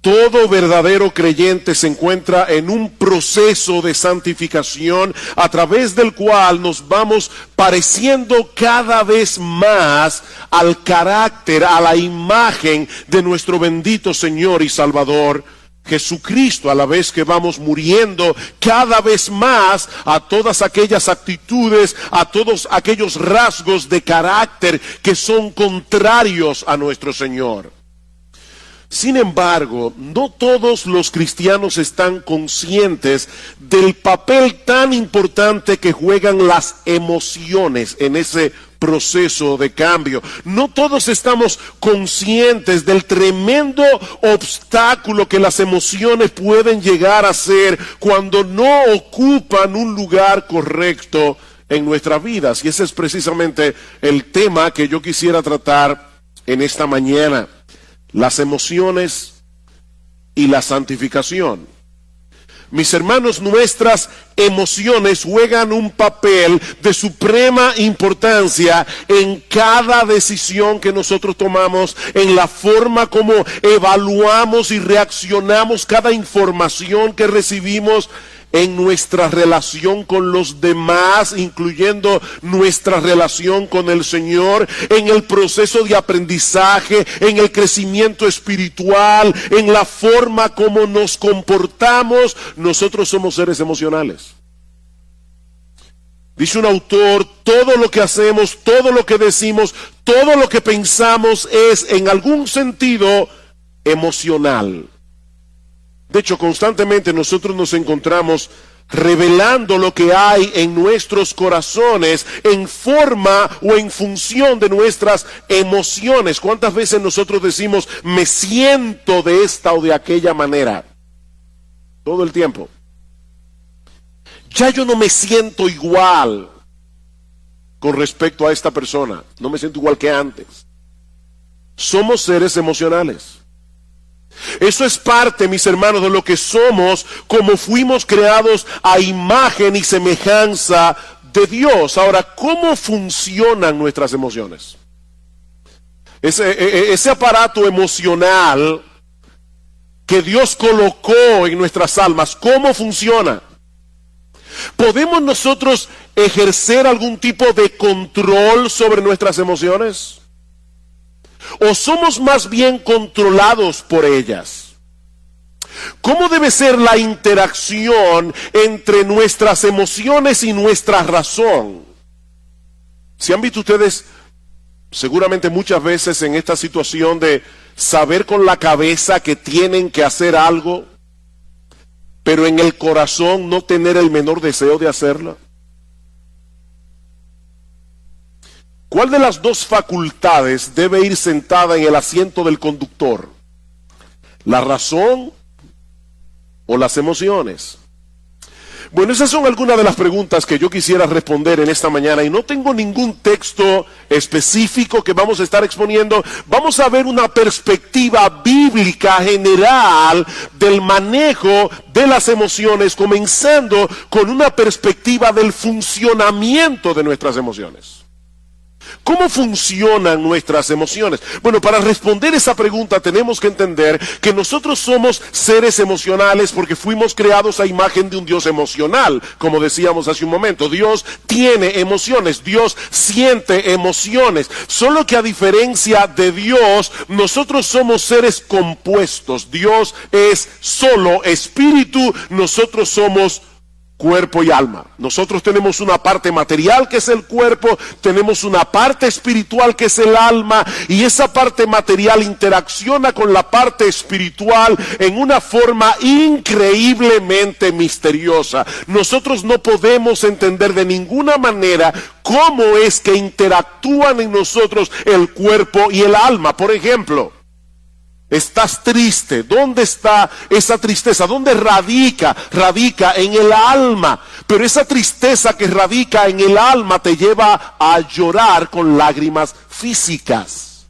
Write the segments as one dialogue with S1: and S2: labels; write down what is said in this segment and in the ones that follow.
S1: Todo verdadero creyente se encuentra en un proceso de santificación a través del cual nos vamos pareciendo cada vez más al carácter, a la imagen de nuestro bendito Señor y Salvador Jesucristo, a la vez que vamos muriendo cada vez más a todas aquellas actitudes, a todos aquellos rasgos de carácter que son contrarios a nuestro Señor. Sin embargo, no todos los cristianos están conscientes del papel tan importante que juegan las emociones en ese proceso de cambio. No todos estamos conscientes del tremendo obstáculo que las emociones pueden llegar a ser cuando no ocupan un lugar correcto en nuestras vidas. Y ese es precisamente el tema que yo quisiera tratar en esta mañana. Las emociones y la santificación. Mis hermanos, nuestras emociones juegan un papel de suprema importancia en cada decisión que nosotros tomamos, en la forma como evaluamos y reaccionamos cada información que recibimos, en nuestra relación con los demás, incluyendo nuestra relación con el Señor, en el proceso de aprendizaje, en el crecimiento espiritual, en la forma como nos comportamos. Nosotros somos seres emocionales. Dice un autor, todo lo que hacemos, todo lo que decimos, todo lo que pensamos es en algún sentido emocional. De hecho, constantemente nosotros nos encontramos revelando lo que hay en nuestros corazones en forma o en función de nuestras emociones. ¿Cuántas veces nosotros decimos, me siento de esta o de aquella manera? Todo el tiempo. Ya yo no me siento igual con respecto a esta persona. No me siento igual que antes. Somos seres emocionales. Eso es parte, mis hermanos, de lo que somos, como fuimos creados a imagen y semejanza de Dios. Ahora, ¿cómo funcionan nuestras emociones? Ese aparato emocional que Dios colocó en nuestras almas, ¿cómo funciona? ¿Podemos nosotros ejercer algún tipo de control sobre nuestras emociones? ¿O somos más bien controlados por ellas? ¿Cómo debe ser la interacción entre nuestras emociones y nuestra razón? ¿Se han visto ustedes seguramente muchas veces en esta situación de saber con la cabeza que tienen que hacer algo, pero en el corazón no tener el menor deseo de hacerlo? ¿Cuál de las dos facultades debe ir sentada en el asiento del conductor? ¿La razón o las emociones? Bueno, esas son algunas de las preguntas que yo quisiera responder en esta mañana, y no tengo ningún texto específico que vamos a estar exponiendo. Vamos a ver una perspectiva bíblica general del manejo de las emociones, comenzando con una perspectiva del funcionamiento de nuestras emociones. ¿Cómo funcionan nuestras emociones? Bueno, para responder esa pregunta tenemos que entender que nosotros somos seres emocionales porque fuimos creados a imagen de un Dios emocional. Como decíamos hace un momento, Dios tiene emociones, Dios siente emociones. Solo que a diferencia de Dios, nosotros somos seres compuestos. Dios es solo espíritu, nosotros somos cuerpo y alma. Nosotros tenemos una parte material que es el cuerpo, tenemos una parte espiritual que es el alma, y esa parte material interacciona con la parte espiritual en una forma increíblemente misteriosa. Nosotros no podemos entender de ninguna manera cómo es que interactúan en nosotros el cuerpo y el alma. Por ejemplo, estás triste. ¿Dónde está esa tristeza? ¿Dónde radica? Radica en el alma. Pero esa tristeza que radica en el alma te lleva a llorar con lágrimas físicas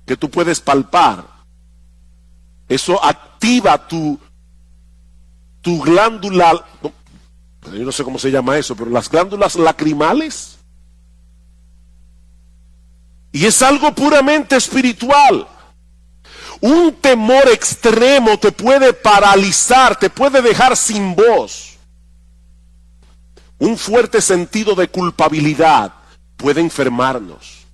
S1: que tú puedes palpar. Eso activa tu glándula, yo no sé cómo se llama eso, pero las glándulas lacrimales. Y es algo puramente espiritual. Un temor extremo te puede paralizar, te puede dejar sin voz. Un fuerte sentido de culpabilidad puede enfermarnos.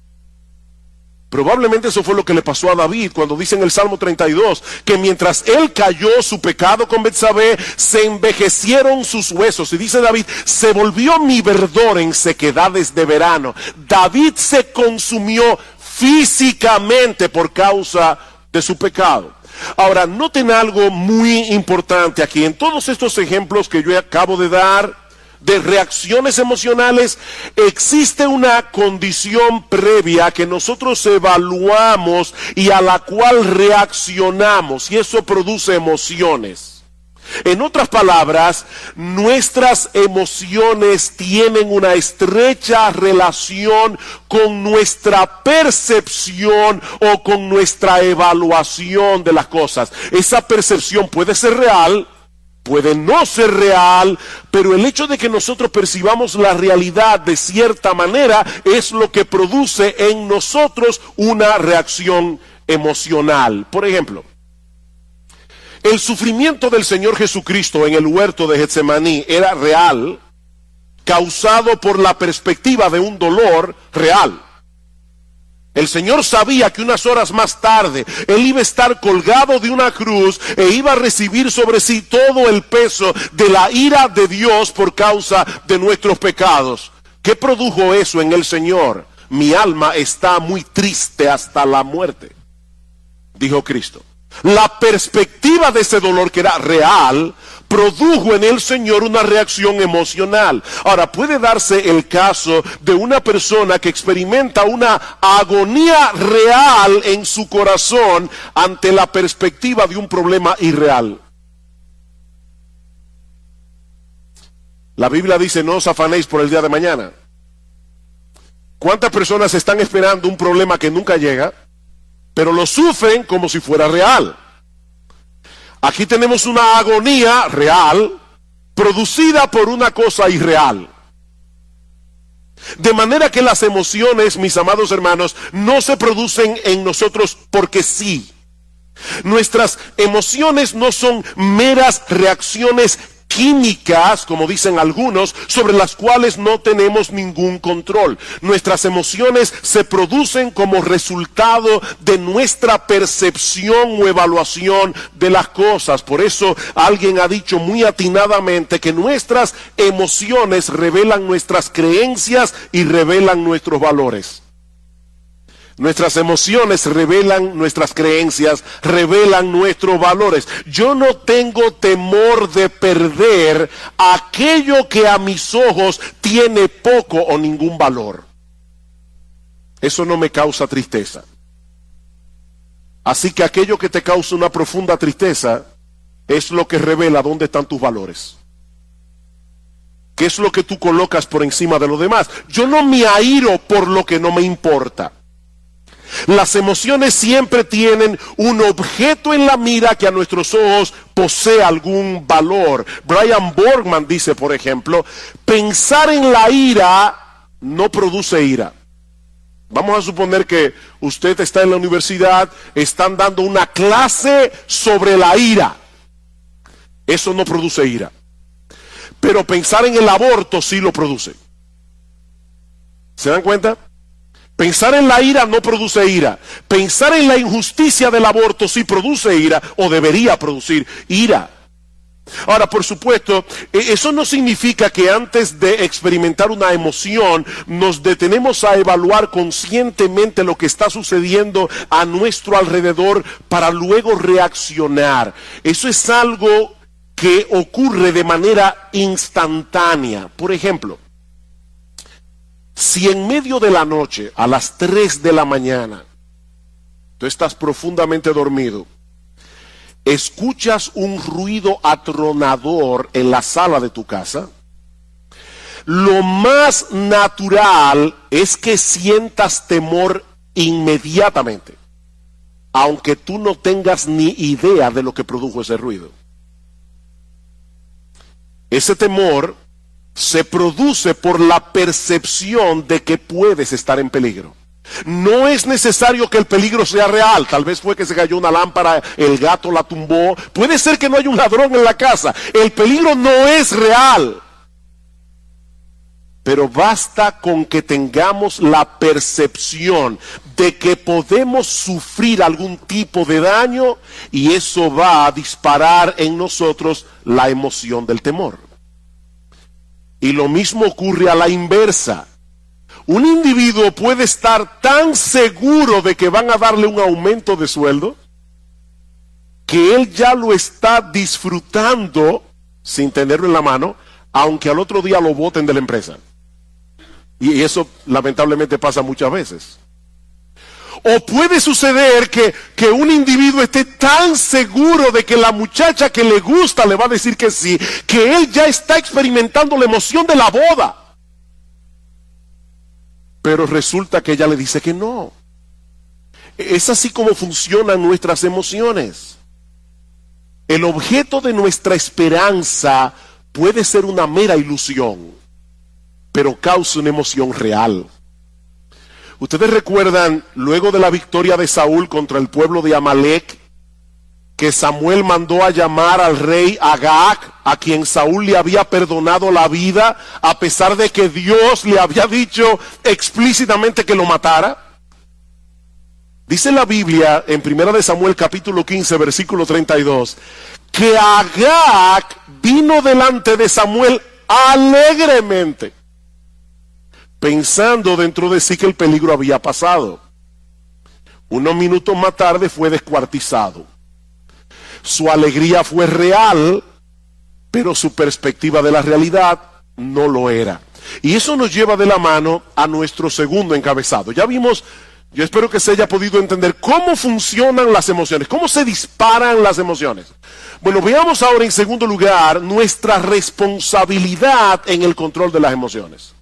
S1: Probablemente eso fue lo que le pasó a David cuando dice en el Salmo 32 que mientras él cayó su pecado con Betsabé, se envejecieron sus huesos. Y dice David, se volvió mi verdor en sequedades de verano. David se consumió físicamente por causa de su pecado. Ahora, noten algo muy importante aquí. En todos estos ejemplos que yo acabo de dar, de reacciones emocionales, existe una condición previa que nosotros evaluamos y a la cual reaccionamos, y eso produce emociones. En otras palabras, nuestras emociones tienen una estrecha relación con nuestra percepción o con nuestra evaluación de las cosas. Esa percepción puede ser real, puede no ser real, pero el hecho de que nosotros percibamos la realidad de cierta manera es lo que produce en nosotros una reacción emocional. Por ejemplo, el sufrimiento del Señor Jesucristo en el huerto de Getsemaní era real, causado por la perspectiva de un dolor real. El Señor sabía que unas horas más tarde Él iba a estar colgado de una cruz e iba a recibir sobre sí todo el peso de la ira de Dios por causa de nuestros pecados. ¿Qué produjo eso en el Señor? Mi alma está muy triste hasta la muerte, dijo Cristo. La perspectiva de ese dolor, que era real, produjo en el Señor una reacción emocional. Ahora, puede darse el caso de una persona que experimenta una agonía real en su corazón ante la perspectiva de un problema irreal. La Biblia dice, no os afanéis por el día de mañana. ¿Cuántas personas están esperando un problema que nunca llega, pero lo sufren como si fuera real? Aquí tenemos una agonía real producida por una cosa irreal. De manera que las emociones, mis amados hermanos, no se producen en nosotros porque sí. Nuestras emociones no son meras reacciones químicas, como dicen algunos, sobre las cuales no tenemos ningún control. Nuestras emociones se producen como resultado de nuestra percepción o evaluación de las cosas. Por eso alguien ha dicho muy atinadamente que nuestras emociones revelan nuestras creencias y revelan nuestros valores. Nuestras emociones revelan nuestras creencias, revelan nuestros valores. Yo no tengo temor de perder aquello que a mis ojos tiene poco o ningún valor. Eso no me causa tristeza. Así que aquello que te causa una profunda tristeza es lo que revela dónde están tus valores. ¿Qué es lo que tú colocas por encima de lo demás? Yo no me airo por lo que no me importa. Las emociones siempre tienen un objeto en la mira que a nuestros ojos posee algún valor. Brian Borgman dice, por ejemplo, pensar en la ira no produce ira. Vamos a suponer que usted está en la universidad, están dando una clase sobre la ira. Eso no produce ira. Pero pensar en el aborto sí lo produce. ¿Se dan cuenta? Pensar en la ira no produce ira. Pensar en la injusticia del aborto sí produce ira, o debería producir ira. Ahora, por supuesto, eso no significa que antes de experimentar una emoción nos detenemos a evaluar conscientemente lo que está sucediendo a nuestro alrededor para luego reaccionar. Eso es algo que ocurre de manera instantánea. Por ejemplo, si en medio de la noche, a las 3 de la mañana, tú estás profundamente dormido, escuchas un ruido atronador en la sala de tu casa, lo más natural es que sientas temor inmediatamente, aunque tú no tengas ni idea de lo que produjo ese ruido. Ese temor se produce por la percepción de que puedes estar en peligro. No es necesario que el peligro sea real. Tal vez fue que se cayó una lámpara, el gato la tumbó. Puede ser que no haya un ladrón en la casa. El peligro no es real. Pero basta con que tengamos la percepción de que podemos sufrir algún tipo de daño y eso va a disparar en nosotros la emoción del temor. Y lo mismo ocurre a la inversa. Un individuo puede estar tan seguro de que van a darle un aumento de sueldo que él ya lo está disfrutando sin tenerlo en la mano, aunque al otro día lo boten de la empresa. Y eso lamentablemente pasa muchas veces. O puede suceder que un individuo esté tan seguro de que la muchacha que le gusta le va a decir que sí, que él ya está experimentando la emoción de la boda. Pero resulta que ella le dice que no. Es así como funcionan nuestras emociones. El objeto de nuestra esperanza puede ser una mera ilusión, pero causa una emoción real. Ustedes recuerdan, luego de la victoria de Saúl contra el pueblo de Amalek, que Samuel mandó a llamar al rey Agag, a quien Saúl le había perdonado la vida, a pesar de que Dios le había dicho explícitamente que lo matara. Dice la Biblia en 1 Samuel capítulo 15 versículo 32, que Agag vino delante de Samuel alegremente, pensando dentro de sí que el peligro había pasado. Unos minutos más tarde fue descuartizado. Su alegría fue real, pero su perspectiva de la realidad no lo era. Y eso nos lleva de la mano a nuestro segundo encabezado. Ya vimos, yo espero que se haya podido entender cómo funcionan las emociones, cómo se disparan las emociones. Bueno, veamos ahora en segundo lugar nuestra responsabilidad en el control de las emociones.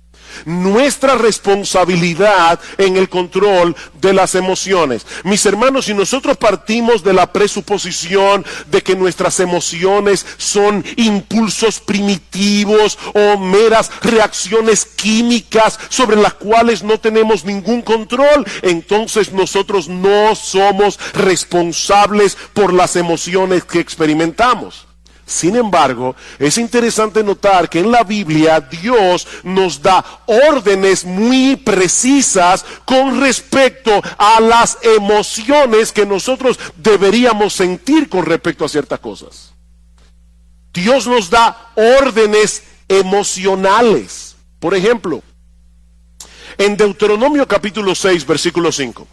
S1: Nuestra responsabilidad en el control de las emociones. Mis hermanos, si nosotros partimos de la presuposición de que nuestras emociones son impulsos primitivos o meras reacciones químicas sobre las cuales no tenemos ningún control, entonces nosotros no somos responsables por las emociones que experimentamos. Sin embargo, es interesante notar que en la Biblia Dios nos da órdenes muy precisas con respecto a las emociones que nosotros deberíamos sentir con respecto a ciertas cosas. Dios nos da órdenes emocionales. Por ejemplo, en Deuteronomio capítulo 6, versículo 5.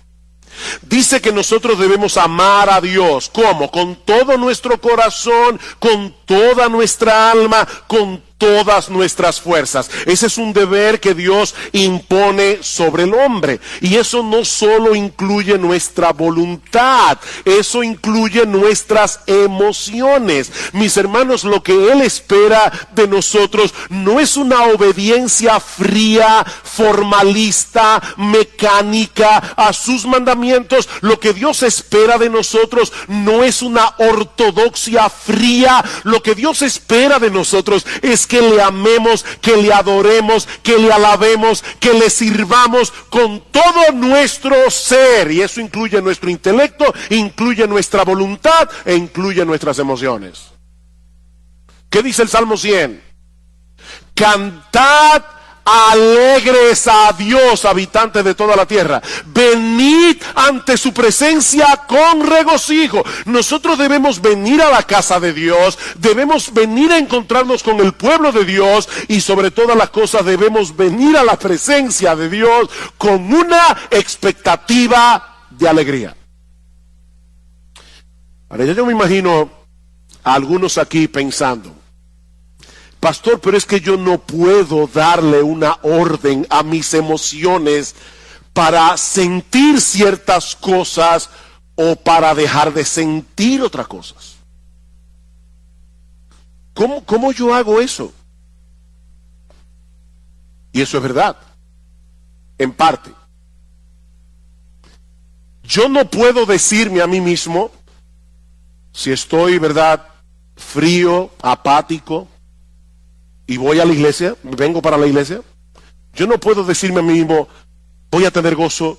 S1: Dice que nosotros debemos amar a Dios. ¿Cómo? Con todo nuestro corazón, con toda nuestra alma, con todas nuestras fuerzas. Ese es un deber que Dios impone sobre el hombre. Y eso no solo incluye nuestra voluntad, eso incluye nuestras emociones. Mis hermanos, lo que Él espera de nosotros no es una obediencia fría, formalista, mecánica a sus mandamientos. Lo que Dios espera de nosotros no es una ortodoxia fría. Lo que Dios espera de nosotros es que le amemos, que le adoremos, que le alabemos, que le sirvamos con todo nuestro ser. Y eso incluye nuestro intelecto, incluye nuestra voluntad e incluye nuestras emociones. ¿Qué dice el Salmo 100? Cantad alegres a Dios, habitantes de toda la tierra. Venid ante su presencia con regocijo. Nosotros debemos venir a la casa de Dios, debemos venir a encontrarnos con el pueblo de Dios y sobre todas las cosas debemos venir a la presencia de Dios con una expectativa de alegría. Ahora yo me imagino a algunos aquí pensando: pastor, pero es que yo no puedo darle una orden a mis emociones para sentir ciertas cosas o para dejar de sentir otras cosas. ¿Cómo yo hago eso? Y eso es verdad, en parte. Yo no puedo decirme a mí mismo, si estoy, ¿verdad?, frío, apático, y voy a la iglesia, vengo para la iglesia, yo no puedo decirme a mí mismo, voy a tener gozo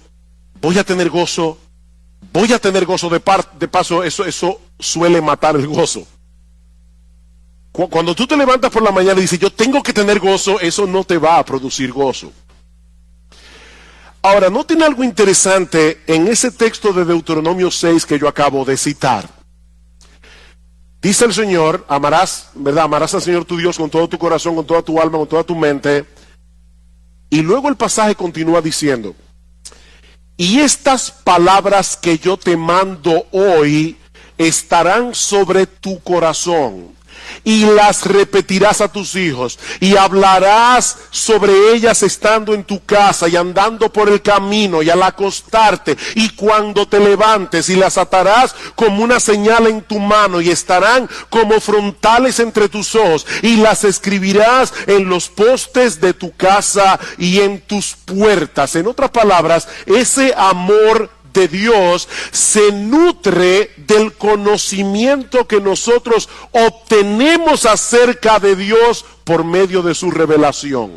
S1: voy a tener gozo, voy a tener gozo. De paso, eso suele matar el gozo. Cuando tú te levantas por la mañana y dices, yo tengo que tener gozo, eso no te va a producir gozo. Ahora, noten algo interesante en ese texto de Deuteronomio 6 que yo acabo de citar. Dice el Señor, amarás, ¿verdad? Amarás al Señor tu Dios con todo tu corazón, con toda tu alma, con toda tu mente. Y luego el pasaje continúa diciendo, y estas palabras que yo te mando hoy estarán sobre tu corazón, y las repetirás a tus hijos, y hablarás sobre ellas estando en tu casa y andando por el camino y al acostarte y cuando te levantes, y las atarás como una señal en tu mano y estarán como frontales entre tus ojos, y las escribirás en los postes de tu casa y en tus puertas. En otras palabras, ese amor de Dios se nutre del conocimiento que nosotros obtenemos acerca de Dios por medio de su revelación.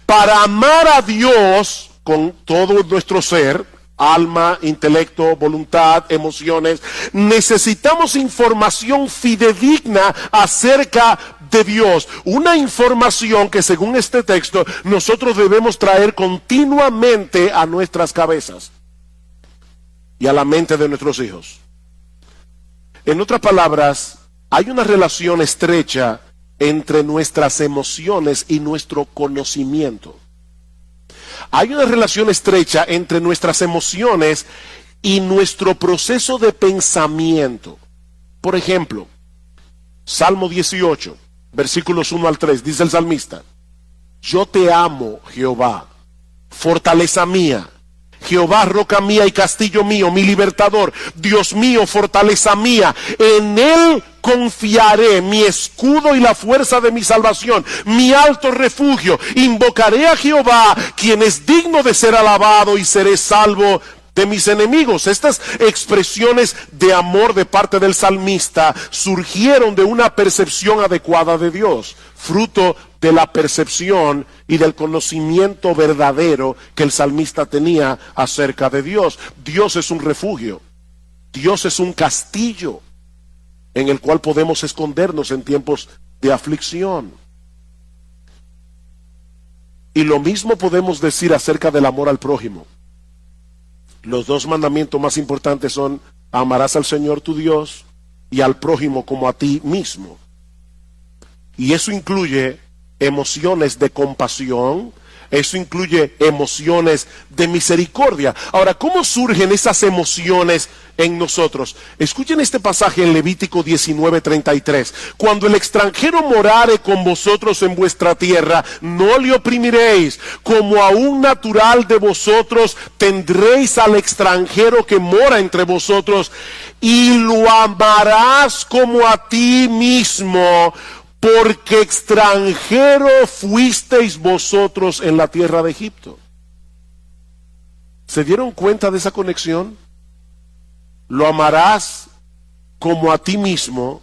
S1: Para amar a Dios con todo nuestro ser, alma, intelecto, voluntad, emociones, necesitamos información fidedigna acerca de Dios. Una información que, según este texto, nosotros debemos traer continuamente a nuestras cabezas y a la mente de nuestros hijos. En otras palabras, hay una relación estrecha entre nuestras emociones y nuestro conocimiento. Hay una relación estrecha entre nuestras emociones y nuestro proceso de pensamiento. Por ejemplo, Salmo 18, versículos 1 al 3, dice el salmista, yo te amo, Jehová, fortaleza mía, Jehová, roca mía y castillo mío, mi libertador, Dios mío, fortaleza mía, en él confiaré, mi escudo y la fuerza de mi salvación, mi alto refugio. Invocaré a Jehová, quien es digno de ser alabado, y seré salvo de mis enemigos. Estas expresiones de amor de parte del salmista surgieron de una percepción adecuada de Dios, fruto de la percepción y del conocimiento verdadero que el salmista tenía acerca de Dios. Dios es un refugio, Dios es un castillo en el cual podemos escondernos en tiempos de aflicción. Y lo mismo podemos decir acerca del amor al prójimo. Los dos mandamientos más importantes son: amarás al Señor tu Dios y al prójimo como a ti mismo. Y eso incluye emociones de compasión, eso incluye emociones de misericordia. Ahora, ¿cómo surgen esas emociones en nosotros? Escuchen este pasaje en Levítico 19:33. Cuando el extranjero morare con vosotros en vuestra tierra, no le oprimiréis. Como a un natural de vosotros tendréis al extranjero que mora entre vosotros, y lo amarás como a ti mismo, porque extranjero fuisteis vosotros en la tierra de Egipto. ¿Se dieron cuenta de esa conexión? Lo amarás como a ti mismo,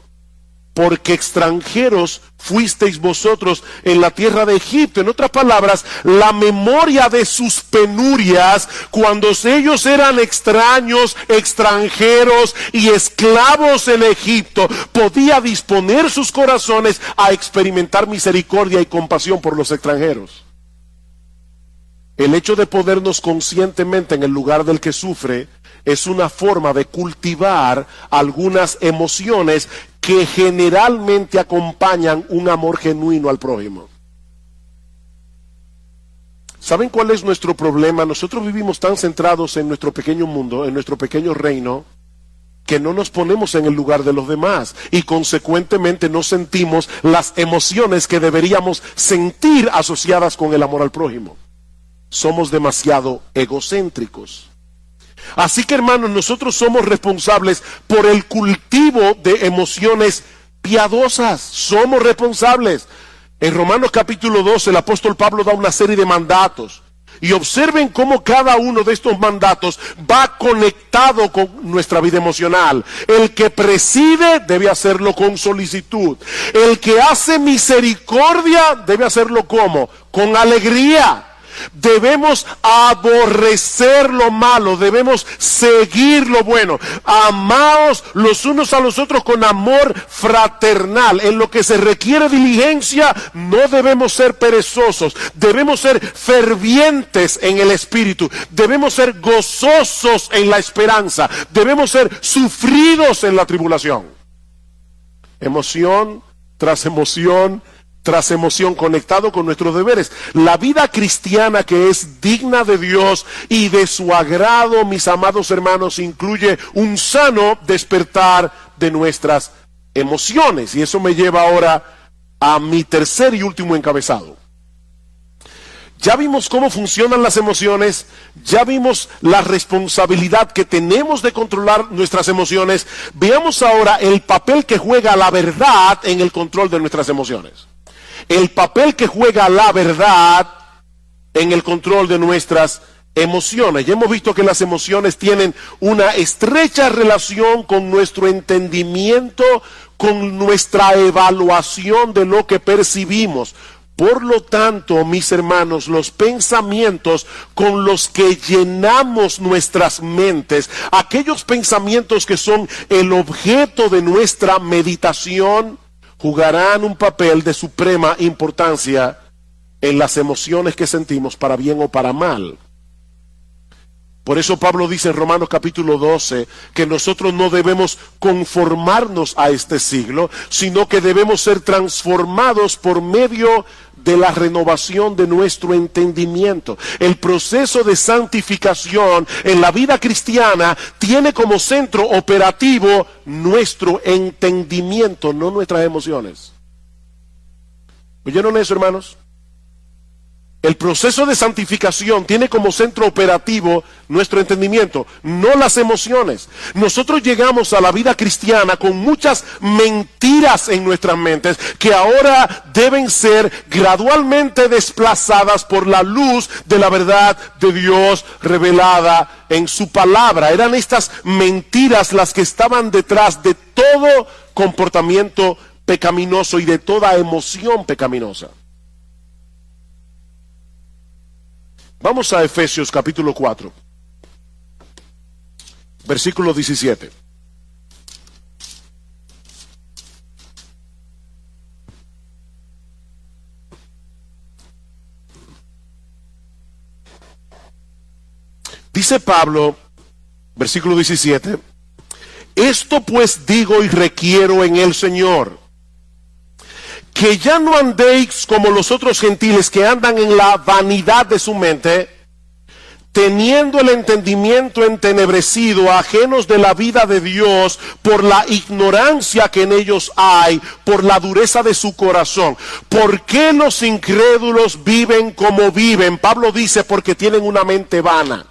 S1: porque extranjeros fuisteis vosotros en la tierra de Egipto. En otras palabras, la memoria de sus penurias, cuando ellos eran extraños, extranjeros y esclavos en Egipto, podía disponer sus corazones a experimentar misericordia y compasión por los extranjeros. El hecho de ponernos conscientemente en el lugar del que sufre es una forma de cultivar algunas emociones que generalmente acompañan un amor genuino al prójimo. ¿Saben cuál es nuestro problema? Nosotros vivimos tan centrados en nuestro pequeño mundo, en nuestro pequeño reino, que no nos ponemos en el lugar de los demás y consecuentemente no sentimos las emociones que deberíamos sentir asociadas con el amor al prójimo. Somos demasiado egocéntricos. Así que, hermanos, nosotros somos responsables por el cultivo de emociones piadosas. Somos responsables. En Romanos capítulo 12, el apóstol Pablo da una serie de mandatos. Y observen cómo cada uno de estos mandatos va conectado con nuestra vida emocional. El que preside debe hacerlo con solicitud. El que hace misericordia debe hacerlo ¿cómo? Con alegría. Debemos aborrecer lo malo, debemos seguir lo bueno. Amaos los unos a los otros con amor fraternal. En lo que se requiere diligencia, no debemos ser perezosos. Debemos ser fervientes en el espíritu. Debemos ser gozosos en la esperanza. Debemos ser sufridos en la tribulación. Emoción tras emoción tras emoción, conectado con nuestros deberes. La vida cristiana que es digna de Dios y de su agrado, mis amados hermanos, incluye un sano despertar de nuestras emociones. Y eso me lleva ahora a mi tercer y último encabezado. Ya vimos cómo funcionan las emociones, ya vimos la responsabilidad que tenemos de controlar nuestras emociones. Veamos ahora el papel que juega la verdad en el control de nuestras emociones. El papel que juega la verdad en el control de nuestras emociones. Ya hemos visto que las emociones tienen una estrecha relación con nuestro entendimiento, con nuestra evaluación de lo que percibimos. Por lo tanto, mis hermanos, los pensamientos con los que llenamos nuestras mentes, aquellos pensamientos que son el objeto de nuestra meditación, jugarán un papel de suprema importancia en las emociones que sentimos, para bien o para mal. Por eso Pablo dice en Romanos capítulo 12 que nosotros no debemos conformarnos a este siglo, sino que debemos ser transformados por medio de la renovación de nuestro entendimiento. El proceso de santificación en la vida cristiana tiene como centro operativo nuestro entendimiento, no nuestras emociones. ¿Oyeron eso, hermanos? El proceso de santificación tiene como centro operativo nuestro entendimiento, no las emociones. Nosotros llegamos a la vida cristiana con muchas mentiras en nuestras mentes que ahora deben ser gradualmente desplazadas por la luz de la verdad de Dios revelada en su palabra. Eran estas mentiras las que estaban detrás de todo comportamiento pecaminoso y de toda emoción pecaminosa. Vamos a Efesios capítulo 4, versículo 17. Dice Pablo, versículo 17, esto pues digo y requiero en el Señor, que ya no andéis como los otros gentiles que andan en la vanidad de su mente, teniendo el entendimiento entenebrecido, ajenos de la vida de Dios, por la ignorancia que en ellos hay, por la dureza de su corazón. ¿Por qué los incrédulos viven como viven? Pablo dice, porque tienen una mente vana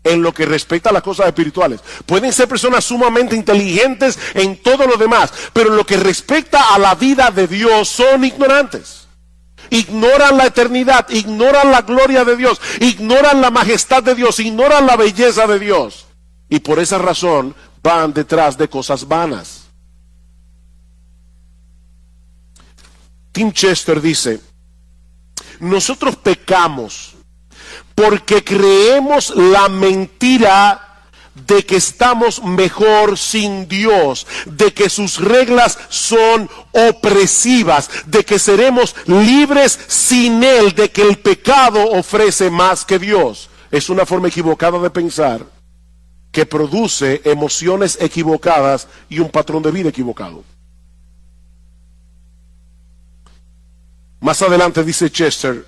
S1: en lo que respecta a las cosas espirituales. Pueden ser personas sumamente inteligentes en todo lo demás, pero en lo que respecta a la vida de Dios son ignorantes. Ignoran la eternidad, ignoran la gloria de Dios, ignoran la majestad de Dios, ignoran la belleza de Dios. Y por esa razón van detrás de cosas vanas. Tim Chester dice, nosotros pecamos porque creemos la mentira de que estamos mejor sin Dios, de que sus reglas son opresivas, de que seremos libres sin Él, de que el pecado ofrece más que Dios. Es una forma equivocada de pensar que produce emociones equivocadas y un patrón de vida equivocado. Más adelante dice Chester,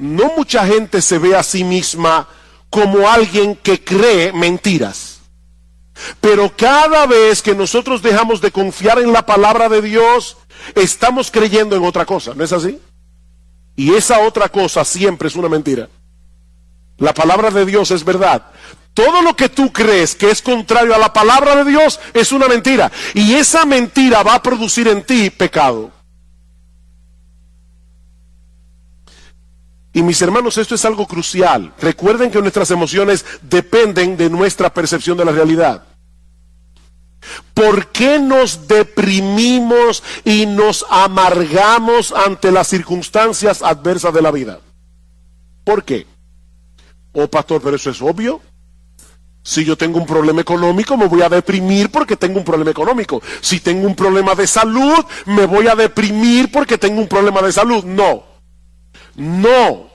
S1: no mucha gente se ve a sí misma como alguien que cree mentiras. Pero cada vez que nosotros dejamos de confiar en la palabra de Dios, estamos creyendo en otra cosa, ¿no es así? Y esa otra cosa siempre es una mentira. La palabra de Dios es verdad. Todo lo que tú crees que es contrario a la palabra de Dios es una mentira. Y esa mentira va a producir en ti pecado. Y mis hermanos, esto es algo crucial. Recuerden que nuestras emociones dependen de nuestra percepción de la realidad. ¿Por qué nos deprimimos y nos amargamos ante las circunstancias adversas de la vida? ¿Por qué? Oh, pastor, pero eso es obvio. Si yo tengo un problema económico, me voy a deprimir porque tengo un problema económico. Si tengo un problema de salud, me voy a deprimir porque tengo un problema de salud. No. No.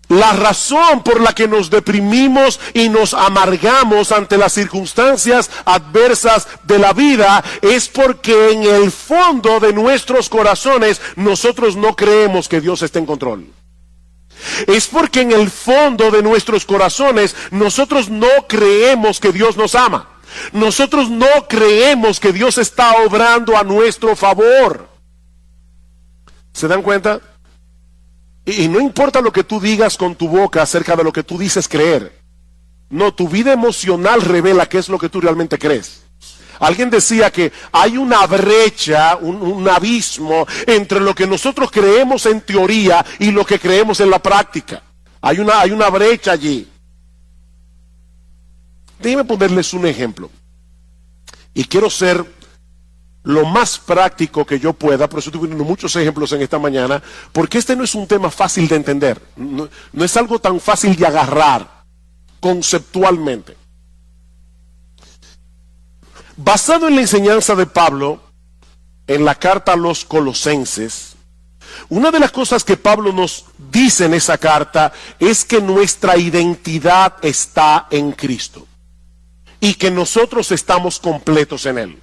S1: La razón por la que nos deprimimos y nos amargamos ante las circunstancias adversas de la vida es porque en el fondo de nuestros corazones nosotros no creemos que Dios esté en control. Es porque en el fondo de nuestros corazones nosotros no creemos que Dios nos ama. Nosotros no creemos que Dios está obrando a nuestro favor. ¿Se dan cuenta? Y no importa lo que tú digas con tu boca acerca de lo que tú dices creer. No, tu vida emocional revela qué es lo que tú realmente crees. Alguien decía que hay una brecha, un abismo entre lo que nosotros creemos en teoría y lo que creemos en la práctica. Hay una brecha allí. Déjenme ponerles un ejemplo. Y quiero ser lo más práctico que yo pueda, por eso estoy poniendo muchos ejemplos en esta mañana, porque este no es un tema fácil de entender. No es algo tan fácil de agarrar conceptualmente. Basado en la enseñanza de Pablo en la carta a los Colosenses, una de las cosas que Pablo nos dice en esa carta es que nuestra identidad está en Cristo y que nosotros estamos completos en Él.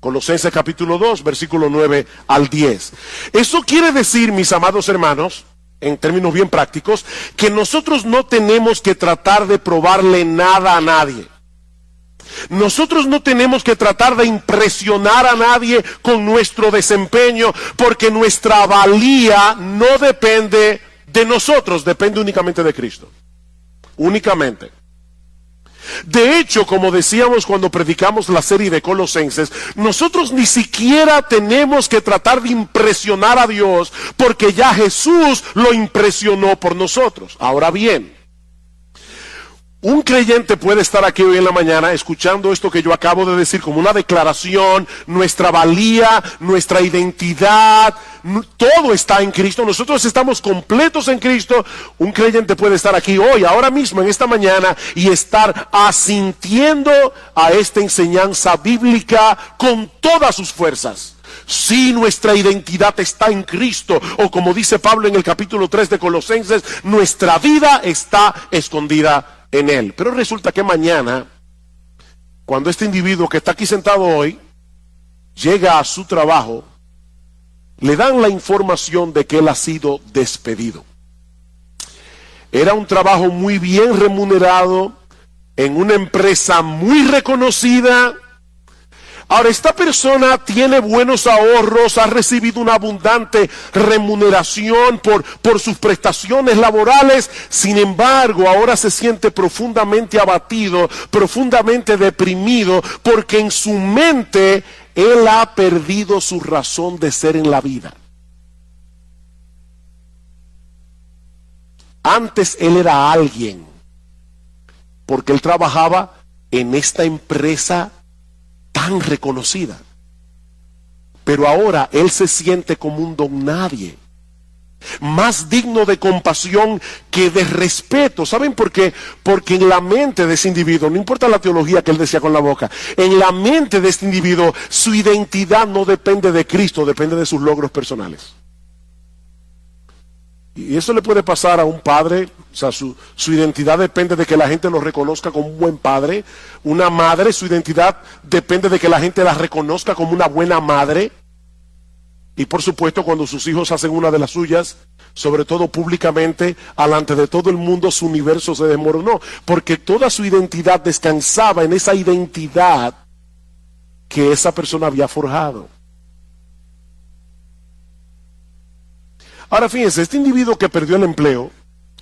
S1: Colosenses capítulo 2, versículo 9 al 10. Eso quiere decir, mis amados hermanos, en términos bien prácticos, que nosotros no tenemos que tratar de probarle nada a nadie. Nosotros no tenemos que tratar de impresionar a nadie con nuestro desempeño, porque nuestra valía no depende de nosotros, depende únicamente de Cristo. Únicamente. De hecho, como decíamos cuando predicamos la serie de Colosenses, nosotros ni siquiera tenemos que tratar de impresionar a Dios, porque ya Jesús lo impresionó por nosotros. Ahora bien, un creyente puede estar aquí hoy en la mañana escuchando esto que yo acabo de decir como una declaración, nuestra valía, nuestra identidad, todo está en Cristo, nosotros estamos completos en Cristo. Un creyente puede estar aquí hoy, ahora mismo, en esta mañana, y estar asintiendo a esta enseñanza bíblica con todas sus fuerzas. Si nuestra identidad está en Cristo, o como dice Pablo en el capítulo 3 de Colosenses, nuestra vida está escondida en Él. Pero resulta que mañana, cuando este individuo que está aquí sentado hoy llega a su trabajo, le dan la información de que él ha sido despedido. Era un trabajo muy bien remunerado en una empresa muy reconocida. Ahora, esta persona tiene buenos ahorros, ha recibido una abundante remuneración por sus prestaciones laborales. Sin embargo, ahora se siente profundamente abatido, profundamente deprimido, porque en su mente él ha perdido su razón de ser en la vida. Antes él era alguien, porque él trabajaba en esta empresa tan reconocida, pero ahora él se siente como un don nadie, más digno de compasión que de respeto. ¿Saben por qué? Porque en la mente de ese individuo, no importa la teología que él decía con la boca, en la mente de este individuo su identidad no depende de Cristo, depende de sus logros personales. Y eso le puede pasar a un padre. O sea, su identidad depende de que la gente lo reconozca como un buen padre. Una madre, su identidad depende de que la gente la reconozca como una buena madre. Y por supuesto, cuando sus hijos hacen una de las suyas, sobre todo públicamente, delante de todo el mundo, su universo se desmoronó, porque toda su identidad descansaba en esa identidad que esa persona había forjado. Ahora fíjense, este individuo que perdió el empleo,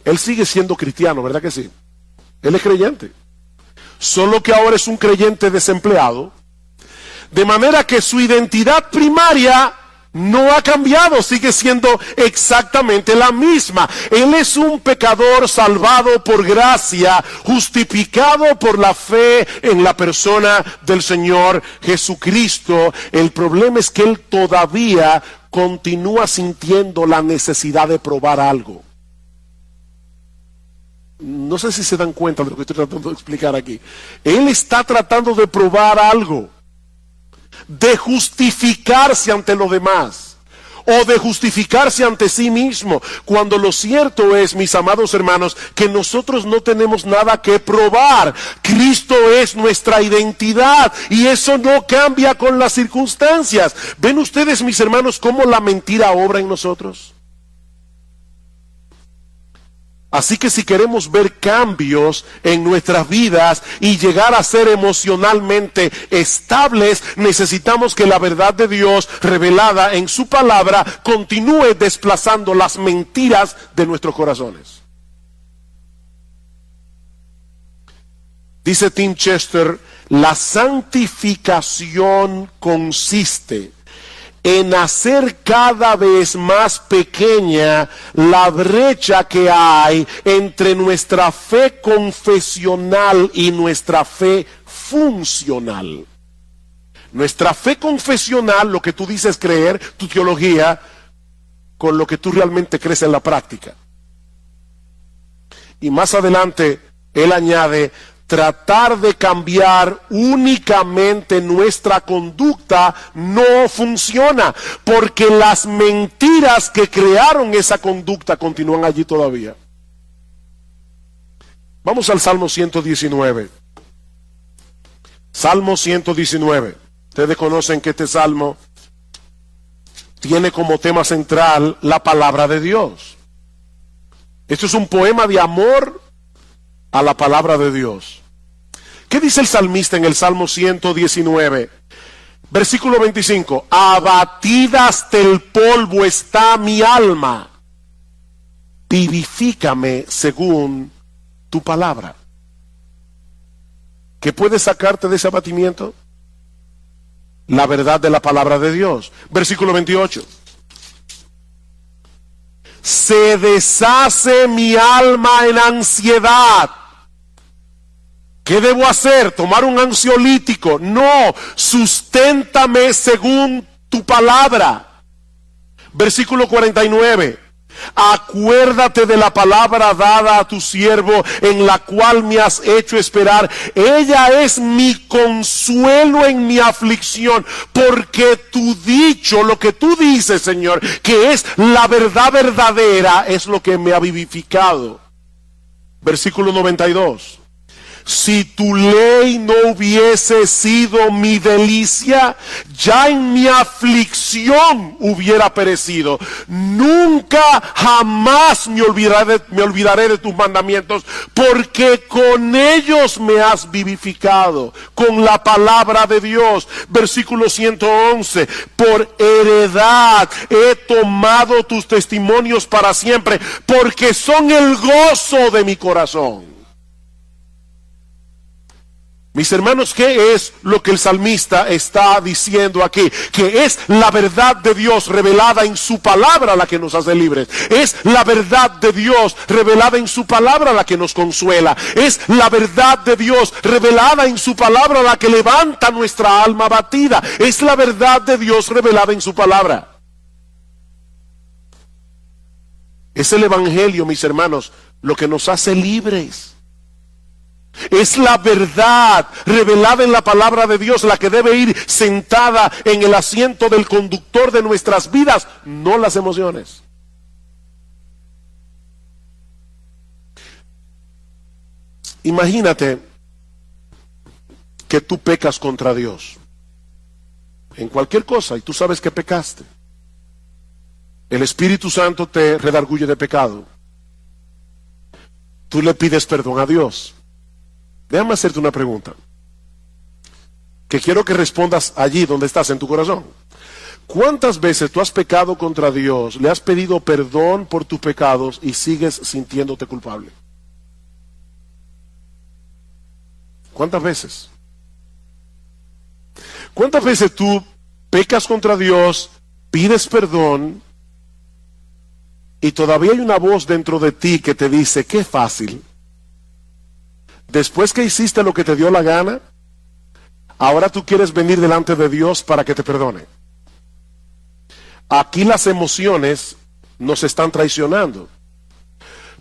S1: él sigue siendo cristiano, ¿verdad que sí? Él es creyente. Solo que ahora es un creyente desempleado, de manera que su identidad primaria no ha cambiado, sigue siendo exactamente la misma. Él es un pecador salvado por gracia, justificado por la fe en la persona del Señor Jesucristo. El problema es que él todavía continúa sintiendo la necesidad de probar algo. No sé si se dan cuenta de lo que estoy tratando de explicar aquí. Él está tratando de probar algo, de justificarse ante los demás, o de justificarse ante sí mismo, cuando lo cierto es, mis amados hermanos, que nosotros no tenemos nada que probar. Cristo es nuestra identidad y eso no cambia con las circunstancias. ¿Ven ustedes, mis hermanos, cómo la mentira obra en nosotros? Así que si queremos ver cambios en nuestras vidas y llegar a ser emocionalmente estables, necesitamos que la verdad de Dios revelada en su palabra continúe desplazando las mentiras de nuestros corazones. Dice Tim Chester, la santificación consiste en hacer cada vez más pequeña la brecha que hay entre nuestra fe confesional y nuestra fe funcional. Nuestra fe confesional, lo que tú dices creer, tu teología, con lo que tú realmente crees en la práctica. Y más adelante, él añade, tratar de cambiar únicamente nuestra conducta no funciona, porque las mentiras que crearon esa conducta continúan allí todavía. Vamos al Salmo 119. Salmo 119. Ustedes conocen que este salmo tiene como tema central la palabra de Dios. Esto es un poema de amor a la palabra de Dios. ¿Qué dice el salmista en el Salmo 119? Versículo 25. Abatida hasta el polvo está mi alma. Vivifícame según tu palabra. ¿Qué puede sacarte de ese abatimiento? La verdad de la palabra de Dios. Versículo 28. Se deshace mi alma en ansiedad. ¿Qué debo hacer? ¿Tomar un ansiolítico? No, susténtame según tu palabra. Versículo 49. Acuérdate de la palabra dada a tu siervo, en la cual me has hecho esperar. Ella es mi consuelo en mi aflicción, porque tu dicho, lo que tú dices, Señor, que es la verdad verdadera, es lo que me ha vivificado. Versículo 92. Si tu ley no hubiese sido mi delicia, ya en mi aflicción hubiera perecido. Nunca jamás me olvidaré de tus mandamientos, porque con ellos me has vivificado, con la palabra de Dios. Versículo 111. Por heredad he tomado tus testimonios para siempre, porque son el gozo de mi corazón. Mis hermanos, ¿qué es lo que el salmista está diciendo aquí? Que es la verdad de Dios revelada en su palabra la que nos hace libres. Es la verdad de Dios revelada en su palabra la que nos consuela. Es la verdad de Dios revelada en su palabra la que levanta nuestra alma abatida. Es la verdad de Dios revelada en su palabra. Es el evangelio, mis hermanos, lo que nos hace libres. Es la verdad revelada en la palabra de Dios la que debe ir sentada en el asiento del conductor de nuestras vidas, no las emociones. Imagínate que tú pecas contra Dios en cualquier cosa y tú sabes que pecaste. El Espíritu Santo te redarguye de pecado. Tú le pides perdón a Dios. Déjame hacerte una pregunta, que quiero que respondas allí donde estás, en tu corazón. ¿Cuántas veces tú has pecado contra Dios, le has pedido perdón por tus pecados y sigues sintiéndote culpable? ¿Cuántas veces? ¿Cuántas veces tú pecas contra Dios, pides perdón y todavía hay una voz dentro de ti que te dice, qué fácil? Después que hiciste lo que te dio la gana, ahora tú quieres venir delante de Dios para que te perdone. Aquí las emociones nos están traicionando.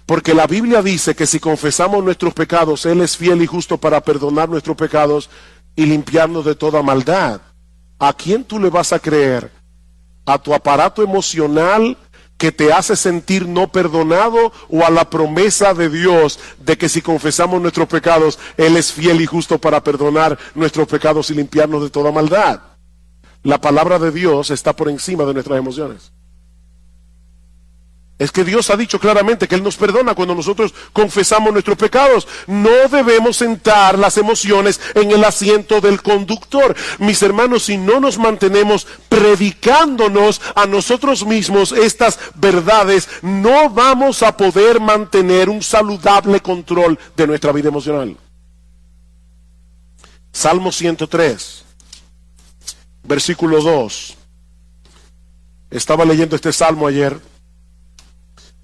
S1: Porque la Biblia dice que si confesamos nuestros pecados, Él es fiel y justo para perdonar nuestros pecados y limpiarnos de toda maldad. ¿A quién tú le vas a creer? ¿A tu aparato emocional que te hace sentir no perdonado, o a la promesa de Dios de que si confesamos nuestros pecados, Él es fiel y justo para perdonar nuestros pecados y limpiarnos de toda maldad? La palabra de Dios está por encima de nuestras emociones. Es que Dios ha dicho claramente que Él nos perdona cuando nosotros confesamos nuestros pecados. No debemos sentar las emociones en el asiento del conductor. Mis hermanos, si no nos mantenemos predicándonos a nosotros mismos estas verdades, no vamos a poder mantener un saludable control de nuestra vida emocional. Salmo 103, versículo 2. Estaba leyendo este salmo ayer.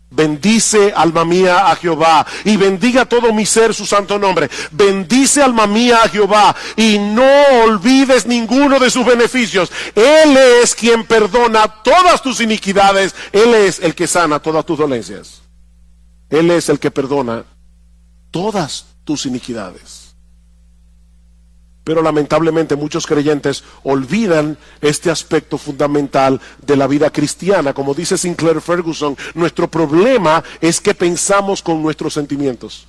S1: Bendice, alma mía, a Jehová, y bendiga todo mi ser su santo nombre. Bendice, alma mía, a Jehová, y no olvides ninguno de sus beneficios. Él es quien perdona todas tus iniquidades. Él es el que sana todas tus dolencias. Él es el que perdona todas tus iniquidades. Pero lamentablemente muchos creyentes olvidan este aspecto fundamental de la vida cristiana. Como dice Sinclair Ferguson, nuestro problema es que pensamos con nuestros sentimientos,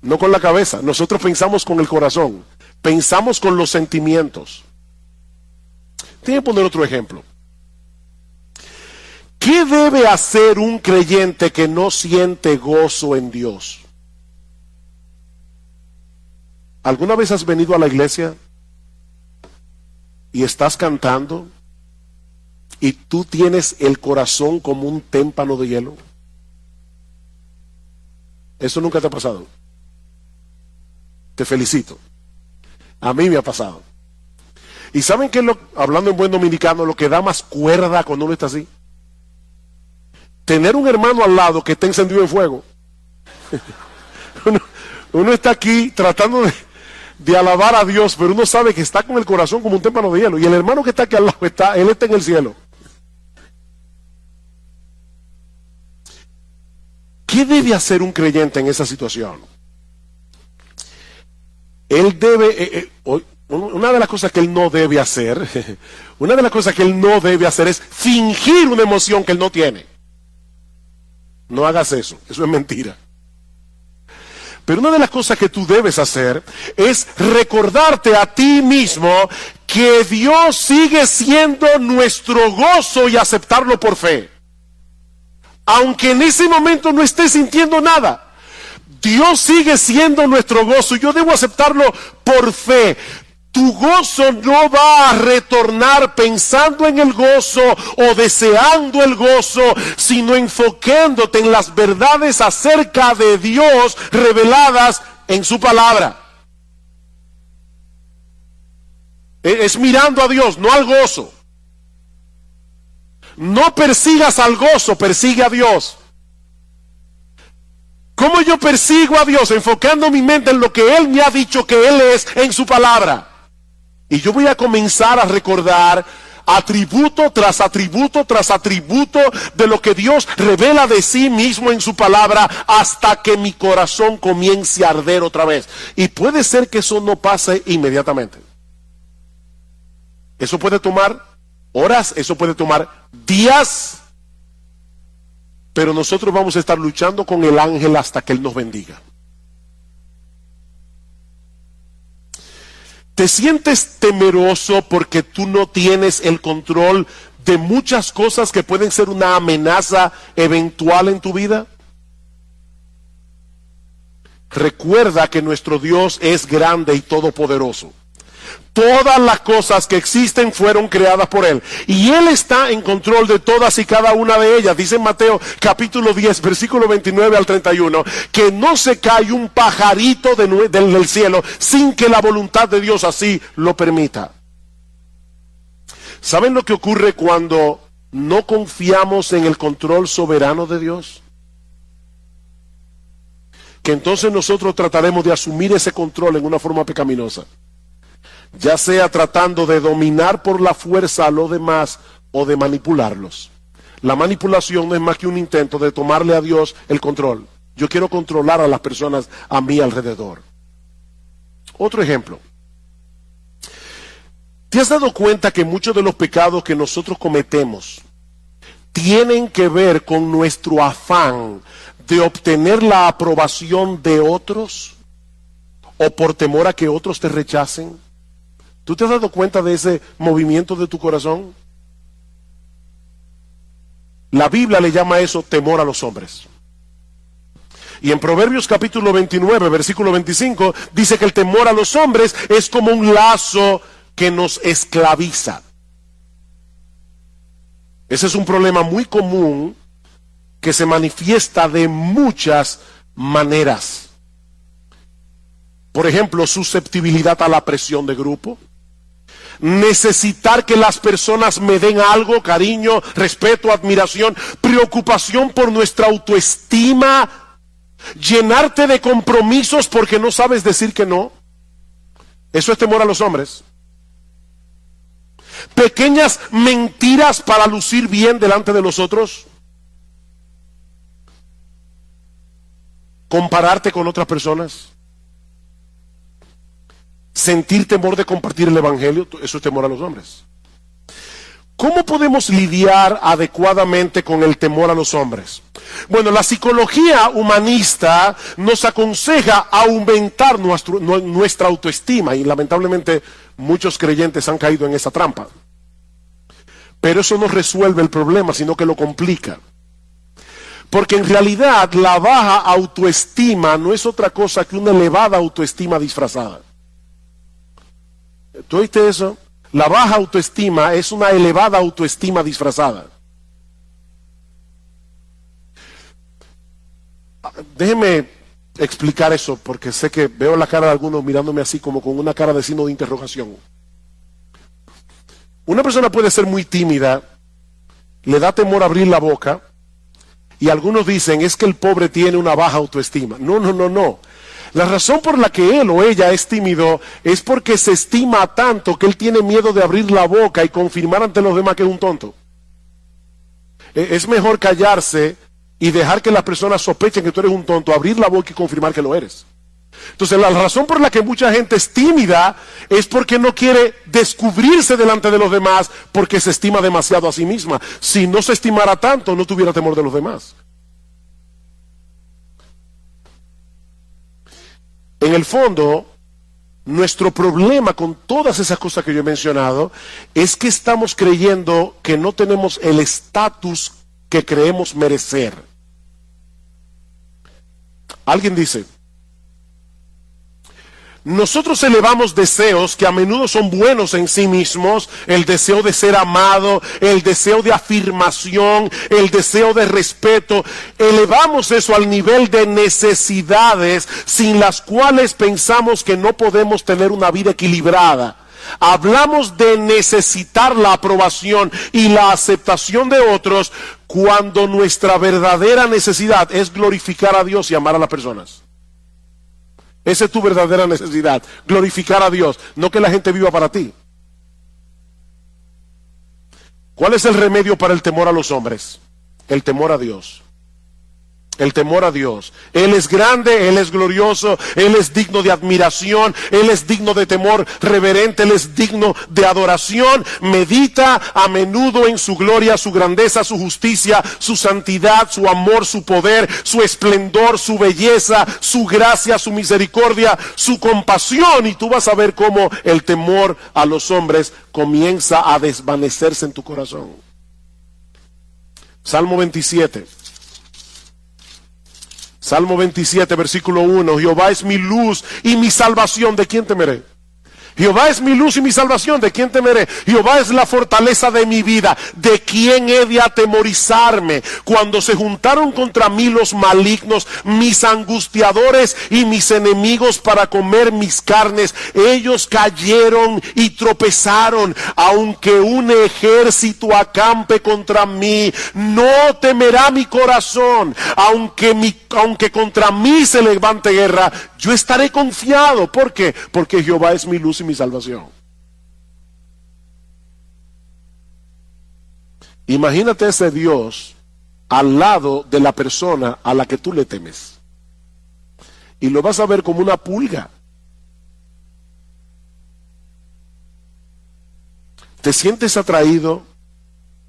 S1: no con la cabeza. Nosotros pensamos con el corazón, pensamos con los sentimientos. Tengo que poner otro ejemplo. ¿Qué debe hacer un creyente que no siente gozo en Dios? ¿Alguna vez has venido a la iglesia y estás cantando y tú tienes el corazón como un témpano de hielo? ¿Eso nunca te ha pasado? Te felicito. A mí me ha pasado. ¿Y saben qué es hablando en buen dominicano, lo que da más cuerda cuando uno está así? Tener un hermano al lado que está encendido en fuego. Uno está aquí tratando de alabar a Dios, pero uno sabe que está con el corazón como un témpano de hielo. Y el hermano que está aquí al lado, él está en el cielo. ¿Qué debe hacer un creyente en esa situación? Él debe, una de las cosas que él no debe hacer, es fingir una emoción que él no tiene. No hagas eso es mentira. Pero una de las cosas que tú debes hacer es recordarte a ti mismo que Dios sigue siendo nuestro gozo y aceptarlo por fe. Aunque en ese momento no estés sintiendo nada, Dios sigue siendo nuestro gozo y yo debo aceptarlo por fe. Tu gozo no va a retornar pensando en el gozo o deseando el gozo, sino enfocándote en las verdades acerca de Dios reveladas en su palabra. Es mirando a Dios, no al gozo. No persigas al gozo, persigue a Dios. ¿Cómo yo persigo a Dios? Enfocando mi mente en lo que Él me ha dicho que Él es en su palabra. Y yo voy a comenzar a recordar atributo tras atributo tras atributo de lo que Dios revela de sí mismo en su palabra hasta que mi corazón comience a arder otra vez. Y puede ser que eso no pase inmediatamente. Eso puede tomar horas, eso puede tomar días, pero nosotros vamos a estar luchando con el ángel hasta que Él nos bendiga. ¿Te sientes temeroso porque tú no tienes el control de muchas cosas que pueden ser una amenaza eventual en tu vida? Recuerda que nuestro Dios es grande y todopoderoso. Todas las cosas que existen fueron creadas por Él. Y Él está en control de todas y cada una de ellas. Dice en Mateo capítulo 10, versículo 29 al 31, que no se cae un pajarito del cielo sin que la voluntad de Dios así lo permita. ¿Saben lo que ocurre cuando no confiamos en el control soberano de Dios? Que entonces nosotros trataremos de asumir ese control en una forma pecaminosa. Ya sea tratando de dominar por la fuerza a los demás o de manipularlos. La manipulación no es más que un intento de tomarle a Dios el control. Yo quiero controlar a las personas a mi alrededor. Otro ejemplo. ¿Te has dado cuenta que muchos de los pecados que nosotros cometemos tienen que ver con nuestro afán de obtener la aprobación de otros o por temor a que otros te rechacen? ¿Tú te has dado cuenta de ese movimiento de tu corazón? La Biblia le llama a eso temor a los hombres. Y en Proverbios capítulo 29, versículo 25, dice que el temor a los hombres es como un lazo que nos esclaviza. Ese es un problema muy común que se manifiesta de muchas maneras. Por ejemplo, susceptibilidad a la presión de grupo. Necesitar que las personas me den algo, cariño, respeto, admiración, preocupación por nuestra autoestima, llenarte de compromisos porque no sabes decir que no. Eso es temor a los hombres. Pequeñas mentiras para lucir bien delante de los otros. Compararte con otras personas. Sentir temor de compartir el evangelio. Eso es temor a los hombres. ¿Cómo podemos lidiar adecuadamente con el temor a los hombres? Bueno, la psicología humanista nos aconseja aumentar nuestra autoestima, y lamentablemente muchos creyentes han caído en esa trampa. Pero eso no resuelve el problema, sino que lo complica. Porque en realidad la baja autoestima no es otra cosa que una elevada autoestima disfrazada. ¿Tú oíste eso? La baja autoestima es una elevada autoestima disfrazada. Déjeme explicar eso, porque sé que veo la cara de algunos mirándome así como con una cara de signo de interrogación. Una persona puede ser muy tímida, le da temor abrir la boca, y algunos dicen, es que el pobre tiene una baja autoestima. No. La razón por la que él o ella es tímido es porque se estima tanto que él tiene miedo de abrir la boca y confirmar ante los demás que es un tonto. Es mejor callarse y dejar que las personas sospechen que tú eres un tonto, abrir la boca y confirmar que lo eres. Entonces la razón por la que mucha gente es tímida es porque no quiere descubrirse delante de los demás, porque se estima demasiado a sí misma. Si no se estimara tanto, no tuviera temor de los demás. En el fondo, nuestro problema con todas esas cosas que yo he mencionado es que estamos creyendo que no tenemos el estatus que creemos merecer. Alguien dice, nosotros elevamos deseos que a menudo son buenos en sí mismos, el deseo de ser amado, el deseo de afirmación, el deseo de respeto. Elevamos eso al nivel de necesidades sin las cuales pensamos que no podemos tener una vida equilibrada. Hablamos de necesitar la aprobación y la aceptación de otros cuando nuestra verdadera necesidad es glorificar a Dios y amar a las personas. Esa es tu verdadera necesidad, glorificar a Dios, no que la gente viva para ti. ¿Cuál es el remedio para el temor a los hombres? El temor a Dios. El temor a Dios. Él es grande, Él es glorioso, Él es digno de admiración, Él es digno de temor reverente, Él es digno de adoración. Medita a menudo en su gloria, su grandeza, su justicia, su santidad, su amor, su poder, su esplendor, su belleza, su gracia, su misericordia, su compasión, y tú vas a ver cómo el temor a los hombres comienza a desvanecerse en tu corazón. Salmo 27. Salmo 27, versículo 1. Jehová es mi luz y mi salvación, ¿de quién temeré? Jehová es mi luz y mi salvación, ¿de quién temeré? Jehová es la fortaleza de mi vida, ¿de quién he de atemorizarme? Cuando se juntaron contra mí los malignos, mis angustiadores y mis enemigos para comer mis carnes, ellos cayeron y tropezaron. Aunque un ejército acampe contra mí, no temerá mi corazón. Aunque contra mí se levante guerra, yo estaré confiado. ¿Por qué? Porque Jehová es mi luz y mi salvación. Imagínate ese Dios al lado de la persona a la que tú le temes. Y lo vas a ver como una pulga. ¿Te sientes atraído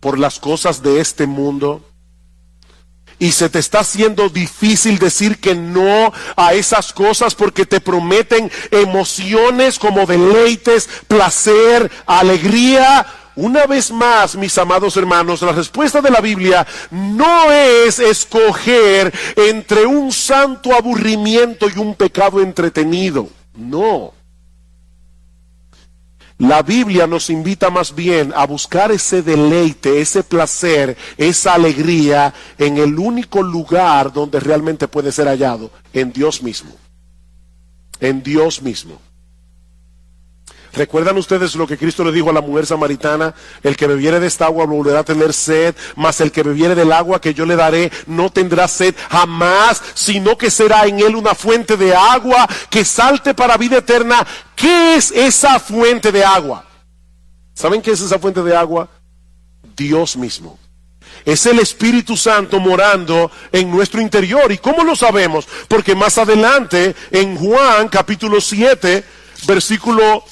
S1: por las cosas de este mundo? Y se te está haciendo difícil decir que no a esas cosas porque te prometen emociones como deleites, placer, alegría. Una vez más, mis amados hermanos, la respuesta de la Biblia no es escoger entre un santo aburrimiento y un pecado entretenido. No. La Biblia nos invita más bien a buscar ese deleite, ese placer, esa alegría en el único lugar donde realmente puede ser hallado, en Dios mismo. En Dios mismo. ¿Recuerdan ustedes lo que Cristo le dijo a la mujer samaritana? El que bebiere de esta agua volverá a tener sed, mas el que bebiere del agua que yo le daré no tendrá sed jamás, sino que será en él una fuente de agua que salte para vida eterna. ¿Qué es esa fuente de agua? ¿Saben qué es esa fuente de agua? Dios mismo. Es el Espíritu Santo morando en nuestro interior. ¿Y cómo lo sabemos? Porque más adelante, en Juan capítulo 7, versículo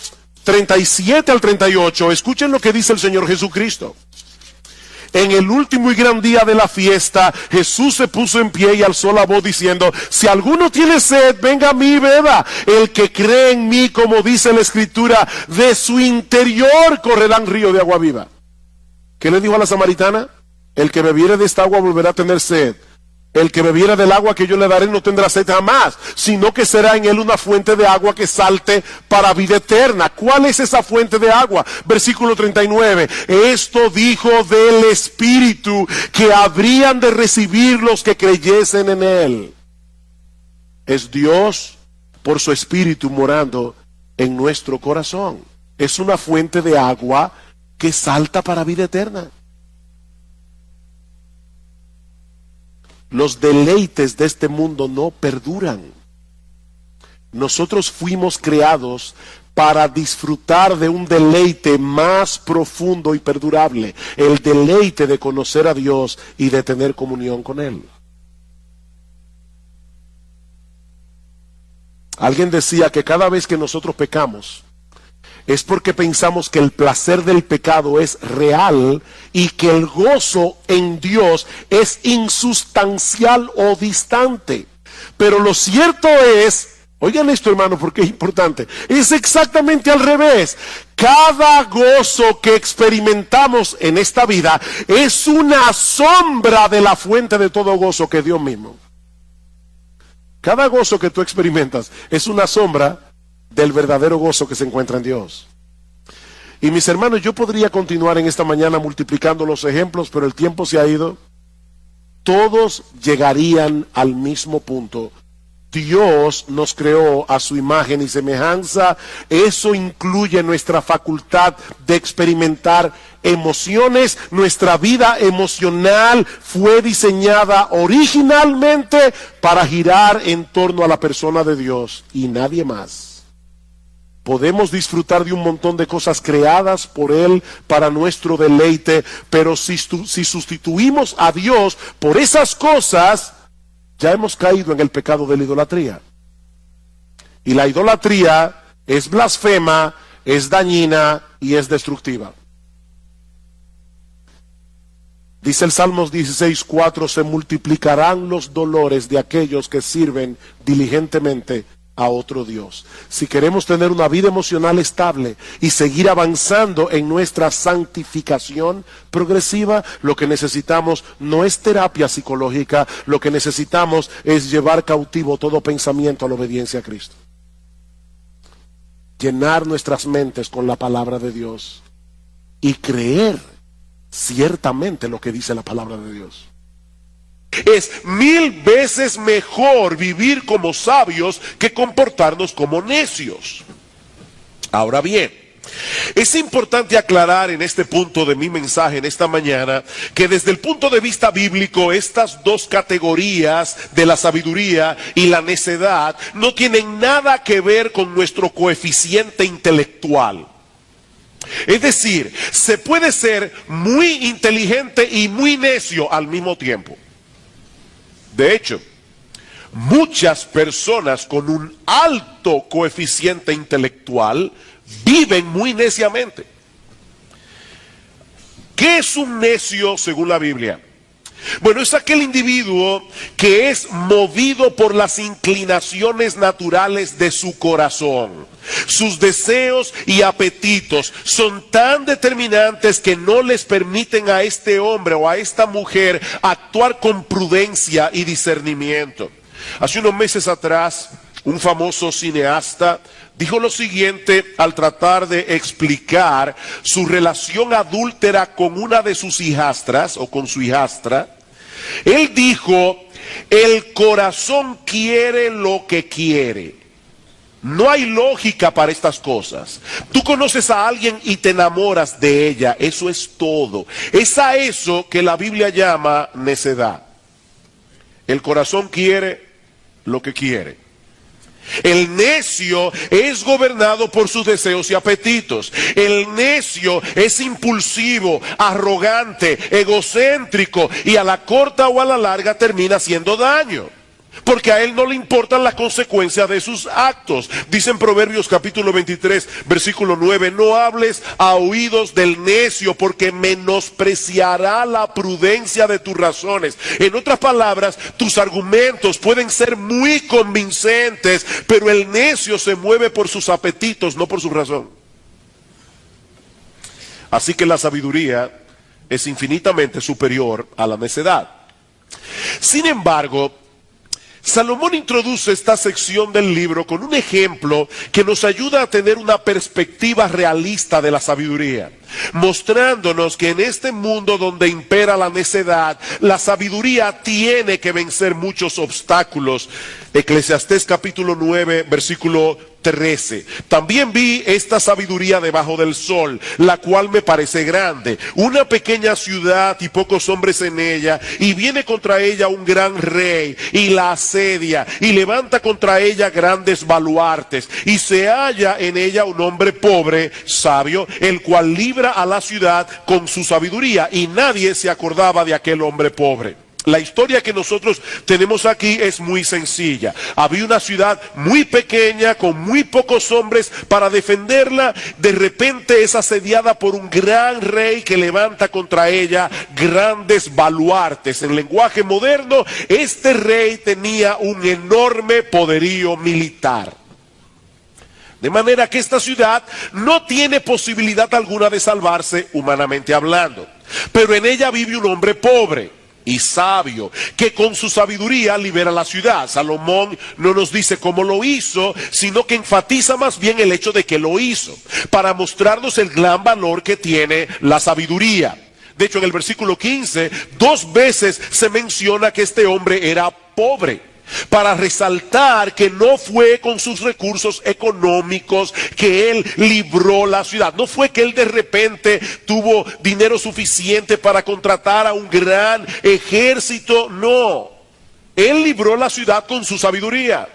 S1: 37 al 38, escuchen lo que dice el Señor Jesucristo. En el último y gran día de la fiesta, Jesús se puso en pie y alzó la voz diciendo: si alguno tiene sed, venga a mí y beba. El que cree en mí, como dice la Escritura, de su interior correrán ríos de agua viva. ¿Qué le dijo a la samaritana? El que bebiere de esta agua volverá a tener sed. El que bebiera del agua que yo le daré no tendrá sed jamás, sino que será en él una fuente de agua que salte para vida eterna. ¿Cuál es esa fuente de agua? Versículo 39. Esto dijo del Espíritu que habrían de recibir los que creyesen en él. Es Dios por su Espíritu morando en nuestro corazón. Es una fuente de agua que salta para vida eterna. Los deleites de este mundo no perduran. Nosotros fuimos creados para disfrutar de un deleite más profundo y perdurable, el deleite de conocer a Dios y de tener comunión con Él. Alguien decía que cada vez que nosotros pecamos, es porque pensamos que el placer del pecado es real y que el gozo en Dios es insustancial o distante. Pero lo cierto es, oigan esto hermano porque es importante, es exactamente al revés. Cada gozo que experimentamos en esta vida es una sombra de la fuente de todo gozo que es Dios mismo. Cada gozo que tú experimentas es una sombra del verdadero gozo que se encuentra en Dios. Y mis hermanos, yo podría continuar en esta mañana multiplicando los ejemplos, pero el tiempo se ha ido. Todos llegarían al mismo punto. Dios nos creó a su imagen y semejanza. Eso incluye nuestra facultad de experimentar emociones. Nuestra vida emocional fue diseñada originalmente para girar en torno a la persona de Dios y nadie más. Podemos disfrutar de un montón de cosas creadas por Él para nuestro deleite, pero si sustituimos a Dios por esas cosas, ya hemos caído en el pecado de la idolatría. Y la idolatría es blasfema, es dañina y es destructiva. Dice el Salmos 16:4, se multiplicarán los dolores de aquellos que sirven diligentemente a otro Dios. Si queremos tener una vida emocional estable y seguir avanzando en nuestra santificación progresiva, lo que necesitamos no es terapia psicológica, lo que necesitamos es llevar cautivo todo pensamiento a la obediencia a Cristo. Llenar nuestras mentes con la palabra de Dios y creer ciertamente lo que dice la palabra de Dios. Es 1000 veces mejor vivir como sabios que comportarnos como necios. Ahora bien, es importante aclarar en este punto de mi mensaje en esta mañana que desde el punto de vista bíblico estas dos categorías de la sabiduría y la necedad no tienen nada que ver con nuestro coeficiente intelectual. Es decir, se puede ser muy inteligente y muy necio al mismo tiempo. De hecho, muchas personas con un alto coeficiente intelectual viven muy neciamente. ¿Qué es un necio según la Biblia? Bueno, es aquel individuo que es movido por las inclinaciones naturales de su corazón. Sus deseos y apetitos son tan determinantes que no les permiten a este hombre o a esta mujer actuar con prudencia y discernimiento. Hace unos meses atrás, un famoso cineasta dijo lo siguiente al tratar de explicar su relación adúltera con una de sus hijastras o con su hijastra. Él dijo: el corazón quiere lo que quiere. No hay lógica para estas cosas. Tú conoces a alguien y te enamoras de ella, eso es todo. Es a eso que la Biblia llama necedad. El corazón quiere lo que quiere. El necio es gobernado por sus deseos y apetitos. El necio es impulsivo, arrogante, egocéntrico y a la corta o a la larga termina haciendo daño. Porque a él no le importan las consecuencias de sus actos. Dice en Proverbios capítulo 23, versículo 9, no hables a oídos del necio porque menospreciará la prudencia de tus razones. En otras palabras, tus argumentos pueden ser muy convincentes, pero el necio se mueve por sus apetitos, no por su razón. Así que la sabiduría es infinitamente superior a la necedad. Sin embargo, Salomón introduce esta sección del libro con un ejemplo que nos ayuda a tener una perspectiva realista de la sabiduría, mostrándonos que en este mundo donde impera la necedad, la sabiduría tiene que vencer muchos obstáculos. Eclesiastés capítulo 9, versículo 13. También vi esta sabiduría debajo del sol, la cual me parece grande, una pequeña ciudad y pocos hombres en ella, y viene contra ella un gran rey, y la asedia, y levanta contra ella grandes baluartes, y se halla en ella un hombre pobre, sabio, el cual libra a la ciudad con su sabiduría, y nadie se acordaba de aquel hombre pobre. La historia que nosotros tenemos aquí es muy sencilla. Había una ciudad muy pequeña con muy pocos hombres para defenderla. De repente es asediada por un gran rey que levanta contra ella grandes baluartes. En lenguaje moderno, este rey tenía un enorme poderío militar. De manera que esta ciudad no tiene posibilidad alguna de salvarse humanamente hablando. Pero en ella vive un hombre pobre y sabio, que con su sabiduría libera la ciudad. Salomón no nos dice cómo lo hizo, sino que enfatiza más bien el hecho de que lo hizo, para mostrarnos el gran valor que tiene la sabiduría. De hecho, en el versículo 15, 2 veces se menciona que este hombre era pobre, para resaltar que no fue con sus recursos económicos que él libró la ciudad. No fue que él de repente tuvo dinero suficiente para contratar a un gran ejército, no. Él libró la ciudad con su sabiduría.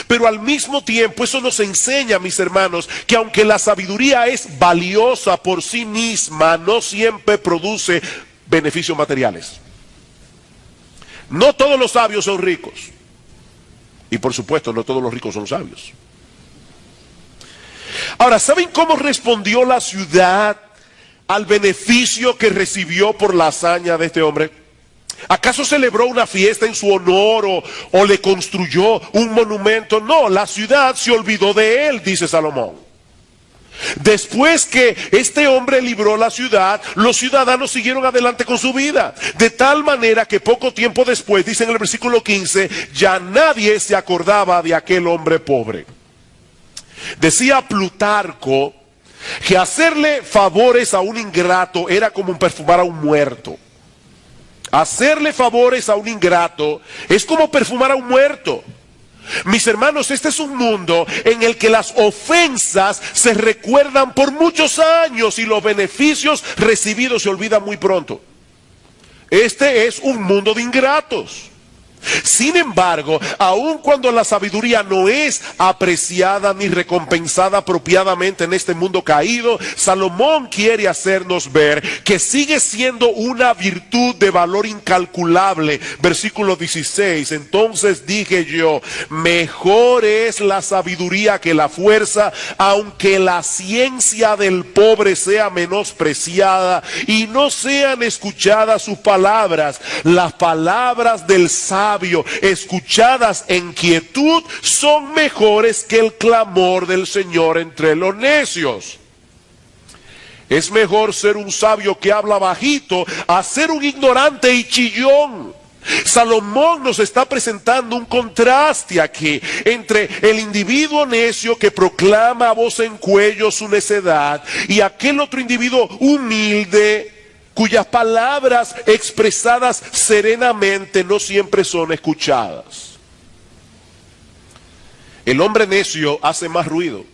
S1: Pero al mismo tiempo eso nos enseña, mis hermanos, que aunque la sabiduría es valiosa por sí misma, no siempre produce beneficios materiales. No todos los sabios son ricos. Y por supuesto, no todos los ricos son sabios. Ahora, ¿saben cómo respondió la ciudad al beneficio que recibió por la hazaña de este hombre? ¿Acaso celebró una fiesta en su honor o le construyó un monumento? No, la ciudad se olvidó de él, dice Salomón. Después que este hombre libró la ciudad, los ciudadanos siguieron adelante con su vida. De tal manera que poco tiempo después, dice en el versículo 15, ya nadie se acordaba de aquel hombre pobre. Decía Plutarco que hacerle favores a un ingrato era como perfumar a un muerto. Hacerle favores a un ingrato es como perfumar a un muerto. Mis hermanos, este es un mundo en el que las ofensas se recuerdan por muchos años y los beneficios recibidos se olvidan muy pronto. Este es un mundo de ingratos. Sin embargo, aun cuando la sabiduría no es apreciada ni recompensada apropiadamente en este mundo caído, Salomón quiere hacernos ver que sigue siendo una virtud de valor incalculable. Versículo 16, entonces dije yo, mejor es la sabiduría que la fuerza, aunque la ciencia del pobre sea menospreciada y no sean escuchadas sus palabras. Las palabras del sabio escuchadas en quietud son mejores que el clamor del Señor entre los necios. Es mejor ser un sabio que habla bajito a ser un ignorante y chillón. Salomón nos está presentando un contraste aquí entre el individuo necio que proclama a voz en cuello su necedad y aquel otro individuo humilde cuyas palabras expresadas serenamente no siempre son escuchadas. El hombre necio hace más ruido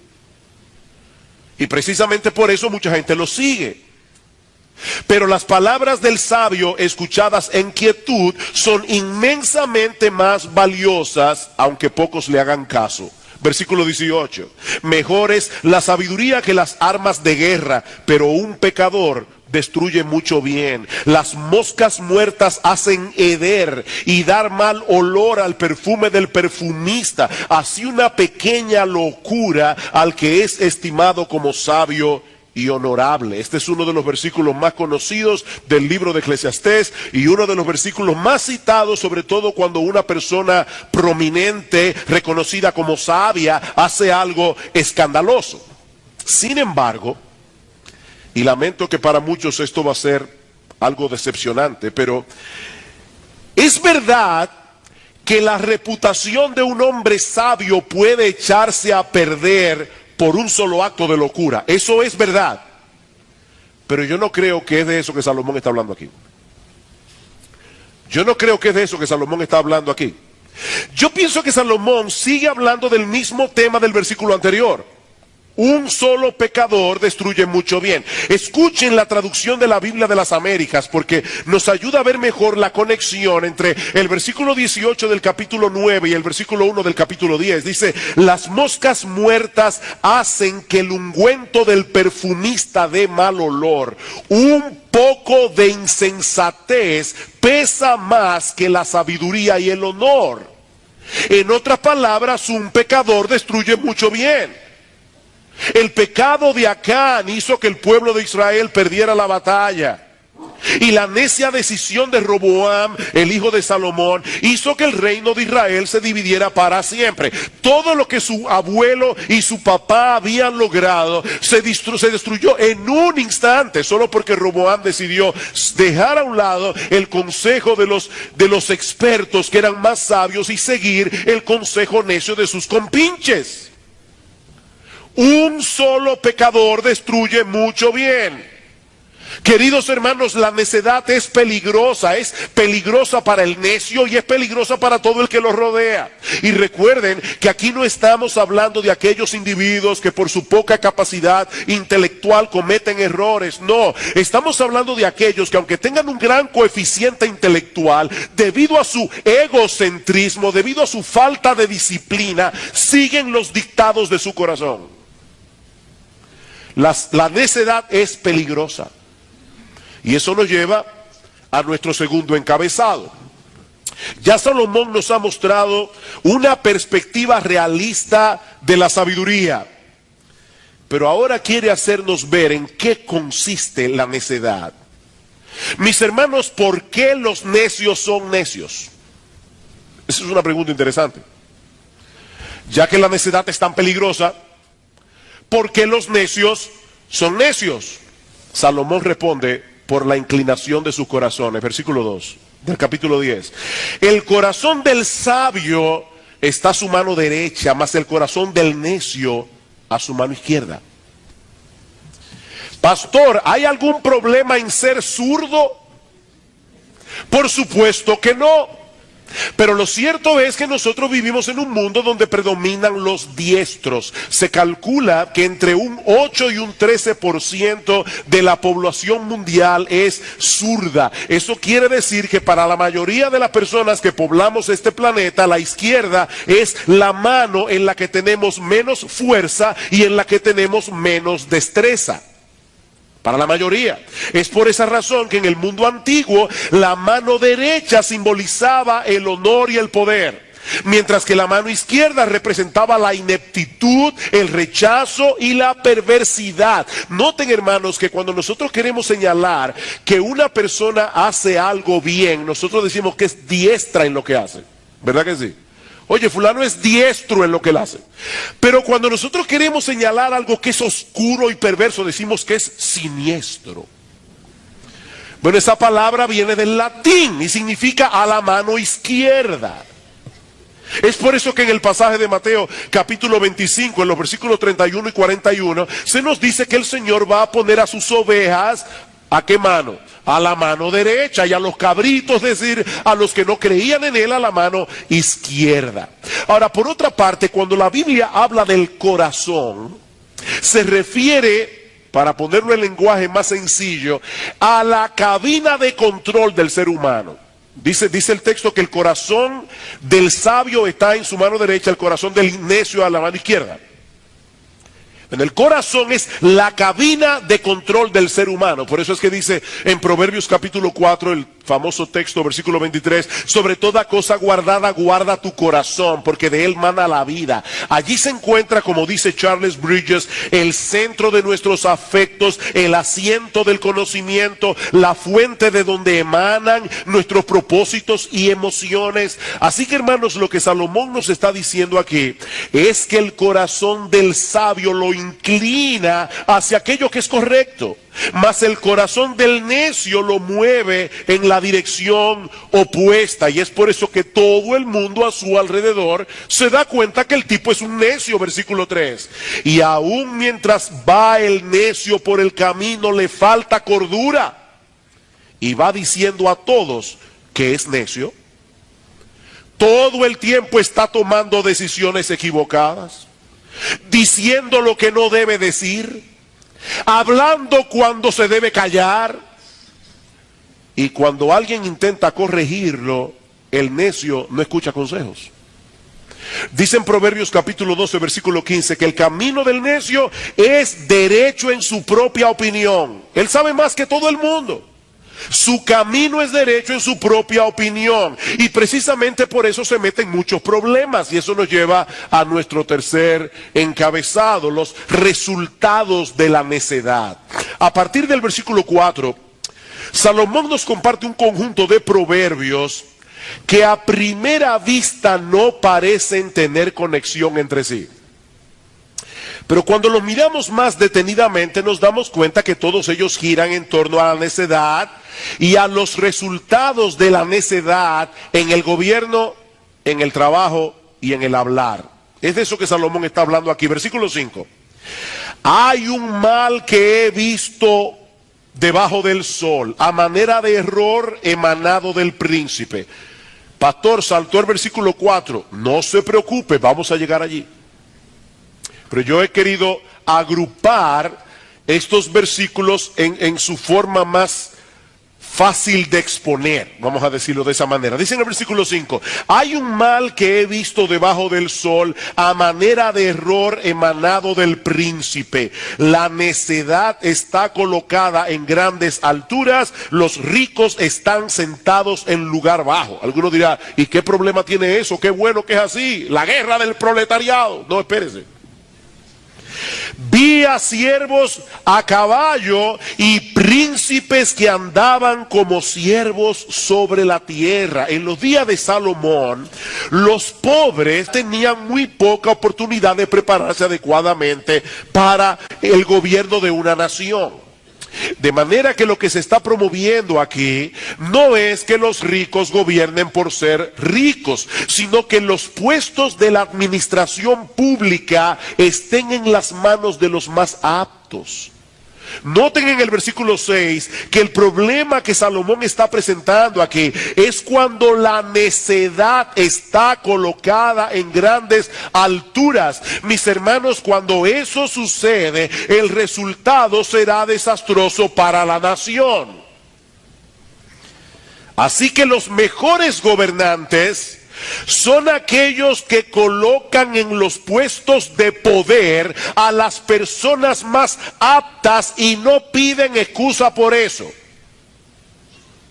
S1: y precisamente por eso mucha gente lo sigue. Pero las palabras del sabio escuchadas en quietud son inmensamente más valiosas, aunque pocos le hagan caso. Versículo 18, mejor es la sabiduría que las armas de guerra, pero un pecador destruye mucho bien. Las moscas muertas hacen heder y dar mal olor al perfume del perfumista. Así una pequeña locura al que es estimado como sabio y honorable. Este es uno de los versículos más conocidos del libro de Eclesiastés y uno de los versículos más citados, sobre todo cuando una persona prominente, reconocida como sabia, hace algo escandaloso. Sin embargo, y lamento que para muchos esto va a ser algo decepcionante, pero es verdad que la reputación de un hombre sabio puede echarse a perder por un solo acto de locura. Eso es verdad. Pero yo no creo que es de eso que Salomón está hablando aquí. Yo no creo que es de eso que Salomón está hablando aquí. Yo pienso que Salomón sigue hablando del mismo tema del versículo anterior. Un solo pecador destruye mucho bien. Escuchen la traducción de la Biblia de las Américas porque nos ayuda a ver mejor la conexión entre el versículo 18 del capítulo 9 y el versículo 1 del capítulo 10. Dice, las moscas muertas hacen que el ungüento del perfumista dé mal olor. Un poco de insensatez pesa más que la sabiduría y el honor. En otras palabras, un pecador destruye mucho bien. El pecado de Acán hizo que el pueblo de Israel perdiera la batalla. Y la necia decisión de Roboam, el hijo de Salomón, hizo que el reino de Israel se dividiera para siempre. Todo lo que su abuelo y su papá habían logrado se destruyó en un instante, solo porque Roboam decidió dejar a un lado el consejo de los expertos que eran más sabios y seguir el consejo necio de sus compinches. Un solo pecador destruye mucho bien. Queridos hermanos, la necedad es peligrosa para el necio y es peligrosa para todo el que lo rodea. Y recuerden que aquí no estamos hablando de aquellos individuos que por su poca capacidad intelectual cometen errores. No, estamos hablando de aquellos que aunque tengan un gran coeficiente intelectual, debido a su egocentrismo, debido a su falta de disciplina, siguen los dictados de su corazón. La necedad es peligrosa. Y eso nos lleva a nuestro segundo encabezado. Ya Salomón nos ha mostrado una perspectiva realista de la sabiduría. Pero ahora quiere hacernos ver en qué consiste la necedad. Mis hermanos, ¿por qué los necios son necios? Esa es una pregunta interesante. Ya que la necedad es tan peligrosa, ¿por qué los necios son necios? Salomón responde, por la inclinación de sus corazones. Versículo 2 del capítulo 10. El corazón del sabio está a su mano derecha, mas el corazón del necio a su mano izquierda. Pastor, ¿hay algún problema en ser zurdo? Por supuesto que no. Pero lo cierto es que nosotros vivimos en un mundo donde predominan los diestros. Se calcula que entre un 8 y un 13% de la población mundial es zurda. Eso quiere decir que para la mayoría de las personas que poblamos este planeta, la izquierda es la mano en la que tenemos menos fuerza y en la que tenemos menos destreza. Para la mayoría. Es por esa razón que en el mundo antiguo la mano derecha simbolizaba el honor y el poder, mientras que la mano izquierda representaba la ineptitud, el rechazo y la perversidad. Noten, hermanos, que cuando nosotros queremos señalar que una persona hace algo bien, nosotros decimos que es diestra en lo que hace. ¿Verdad que sí? Oye, fulano es diestro en lo que él hace. Pero cuando nosotros queremos señalar algo que es oscuro y perverso, decimos que es siniestro. Bueno, esa palabra viene del latín y significa a la mano izquierda. Es por eso que en el pasaje de Mateo capítulo 25, en los versículos 31 y 41, se nos dice que el Señor va a poner a sus ovejas, ¿a qué mano? A la mano derecha, y a los cabritos, es decir, a los que no creían en él, a la mano izquierda. Ahora, por otra parte, cuando la Biblia habla del corazón, se refiere, para ponerlo en lenguaje más sencillo, a la cabina de control del ser humano. Dice el texto que el corazón del sabio está en su mano derecha, el corazón del necio a la mano izquierda. En el corazón es la cabina de control del ser humano. Por eso es que dice en Proverbios capítulo 4, el famoso texto, versículo 23, sobre toda cosa guardada, guarda tu corazón, porque de él mana la vida. Allí se encuentra, como dice Charles Bridges, el centro de nuestros afectos, el asiento del conocimiento, la fuente de donde emanan nuestros propósitos y emociones. Así que, hermanos, lo que Salomón nos está diciendo aquí es que el corazón del sabio lo inclina hacia aquello que es correcto, mas el corazón del necio lo mueve en la dirección opuesta, y es por eso que todo el mundo a su alrededor se da cuenta que el tipo es un necio. Versículo 3, y aún mientras va el necio por el camino le falta cordura, y va diciendo a todos que es necio. Todo el tiempo está tomando decisiones equivocadas, diciendo lo que no debe decir, hablando cuando se debe callar, y cuando alguien intenta corregirlo, el necio no escucha consejos. Dice en Proverbios capítulo 12, versículo 15, que el camino del necio es derecho en su propia opinión. Él sabe más que todo el mundo. Su camino es derecho en su propia opinión, y precisamente por eso se meten muchos problemas, y eso nos lleva a nuestro tercer encabezado, los resultados de la necedad. A partir del versículo 4, Salomón nos comparte un conjunto de proverbios que a primera vista no parecen tener conexión entre sí. Pero cuando los miramos más detenidamente nos damos cuenta que todos ellos giran en torno a la necedad y a los resultados de la necedad en el gobierno, en el trabajo y en el hablar. Es de eso que Salomón está hablando aquí. Versículo 5. Hay un mal que he visto debajo del sol, a manera de error emanado del príncipe. Pastor, saltó el versículo 4. No se preocupe, vamos a llegar allí. Pero yo he querido agrupar estos versículos en su forma más fácil de exponer, vamos a decirlo de esa manera. Dice en el versículo 5, hay un mal que he visto debajo del sol, a manera de error emanado del príncipe. La necedad está colocada en grandes alturas, los ricos están sentados en lugar bajo. Alguno dirá, ¿y qué problema tiene eso? Qué bueno que es así, la guerra del proletariado. No, espérese. Vi a siervos a caballo y príncipes que andaban como siervos sobre la tierra. En los días de Salomón, los pobres tenían muy poca oportunidad de prepararse adecuadamente para el gobierno de una nación. De manera que lo que se está promoviendo aquí no es que los ricos gobiernen por ser ricos, sino que los puestos de la administración pública estén en las manos de los más aptos. Noten en el versículo 6 que el problema que Salomón está presentando aquí es cuando la necedad está colocada en grandes alturas. Mis hermanos, cuando eso sucede, el resultado será desastroso para la nación. Así que los mejores gobernantes son aquellos que colocan en los puestos de poder a las personas más aptas y no piden excusa por eso.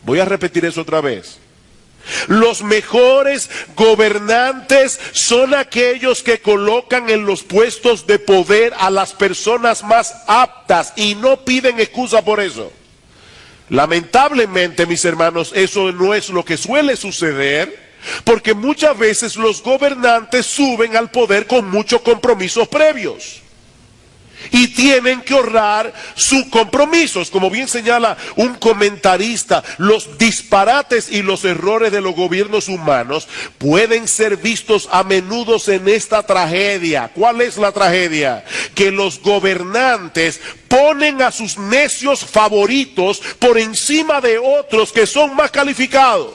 S1: Voy a repetir eso otra vez. Los mejores gobernantes son aquellos que colocan en los puestos de poder a las personas más aptas y no piden excusa por eso. Lamentablemente, mis hermanos, eso no es lo que suele suceder, porque muchas veces los gobernantes suben al poder con muchos compromisos previos y tienen que honrar sus compromisos. Como bien señala un comentarista, los disparates y los errores de los gobiernos humanos pueden ser vistos a menudo en esta tragedia. ¿Cuál es la tragedia? Que los gobernantes ponen a sus necios favoritos por encima de otros que son más calificados.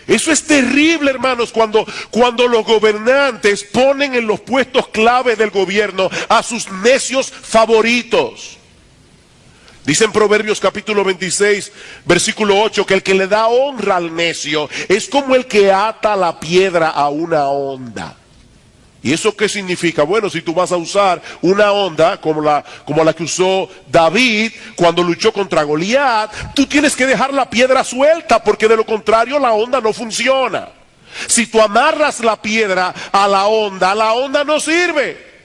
S1: Eso es terrible, hermanos, cuando los gobernantes ponen en los puestos clave del gobierno a sus necios favoritos. Dice en Proverbios capítulo 26, versículo 8, que el que le da honra al necio es como el que ata la piedra a una honda. ¿Y eso qué significa? Bueno, si tú vas a usar una honda como la que usó David cuando luchó contra Goliat, tú tienes que dejar la piedra suelta, porque de lo contrario la honda no funciona. Si tú amarras la piedra a la honda no sirve.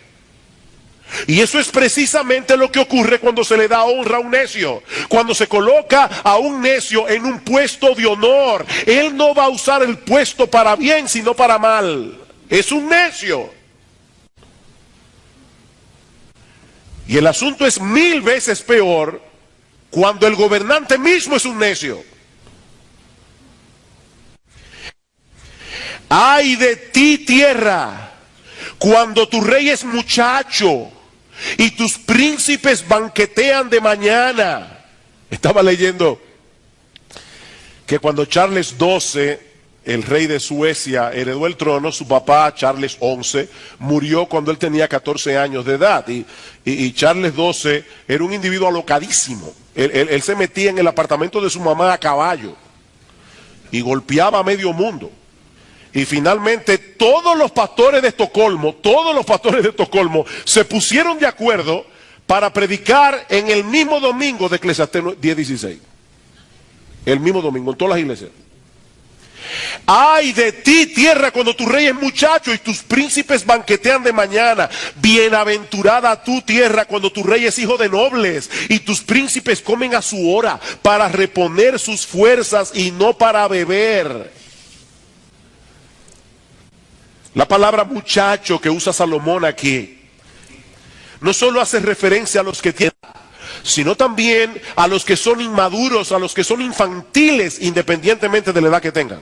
S1: Y eso es precisamente lo que ocurre cuando se le da honra a un necio. Cuando se coloca a un necio en un puesto de honor, él no va a usar el puesto para bien, sino para mal. Es un necio. Y el asunto es 1000 veces peor cuando el gobernante mismo es un necio. ¡Ay de ti, tierra! Cuando tu rey es muchacho y tus príncipes banquetean de mañana. Estaba leyendo que cuando Charles XII, el rey de Suecia, heredó el trono, su papá, Charles XI, murió cuando él tenía 14 años de edad. Y Charles XII era un individuo alocadísimo. Él se metía en el apartamento de su mamá a caballo y golpeaba a medio mundo. Y finalmente todos los pastores de Estocolmo se pusieron de acuerdo para predicar en el mismo domingo de Eclesiastés 10:16. El mismo domingo, en todas las iglesias. ¡Ay de ti, tierra, cuando tu rey es muchacho y tus príncipes banquetean de mañana! Bienaventurada tu tierra cuando tu rey es hijo de nobles y tus príncipes comen a su hora para reponer sus fuerzas y no para beber. La palabra muchacho que usa Salomón aquí no solo hace referencia a los que tienen, sino también a los que son inmaduros, a los que son infantiles, independientemente de la edad que tengan.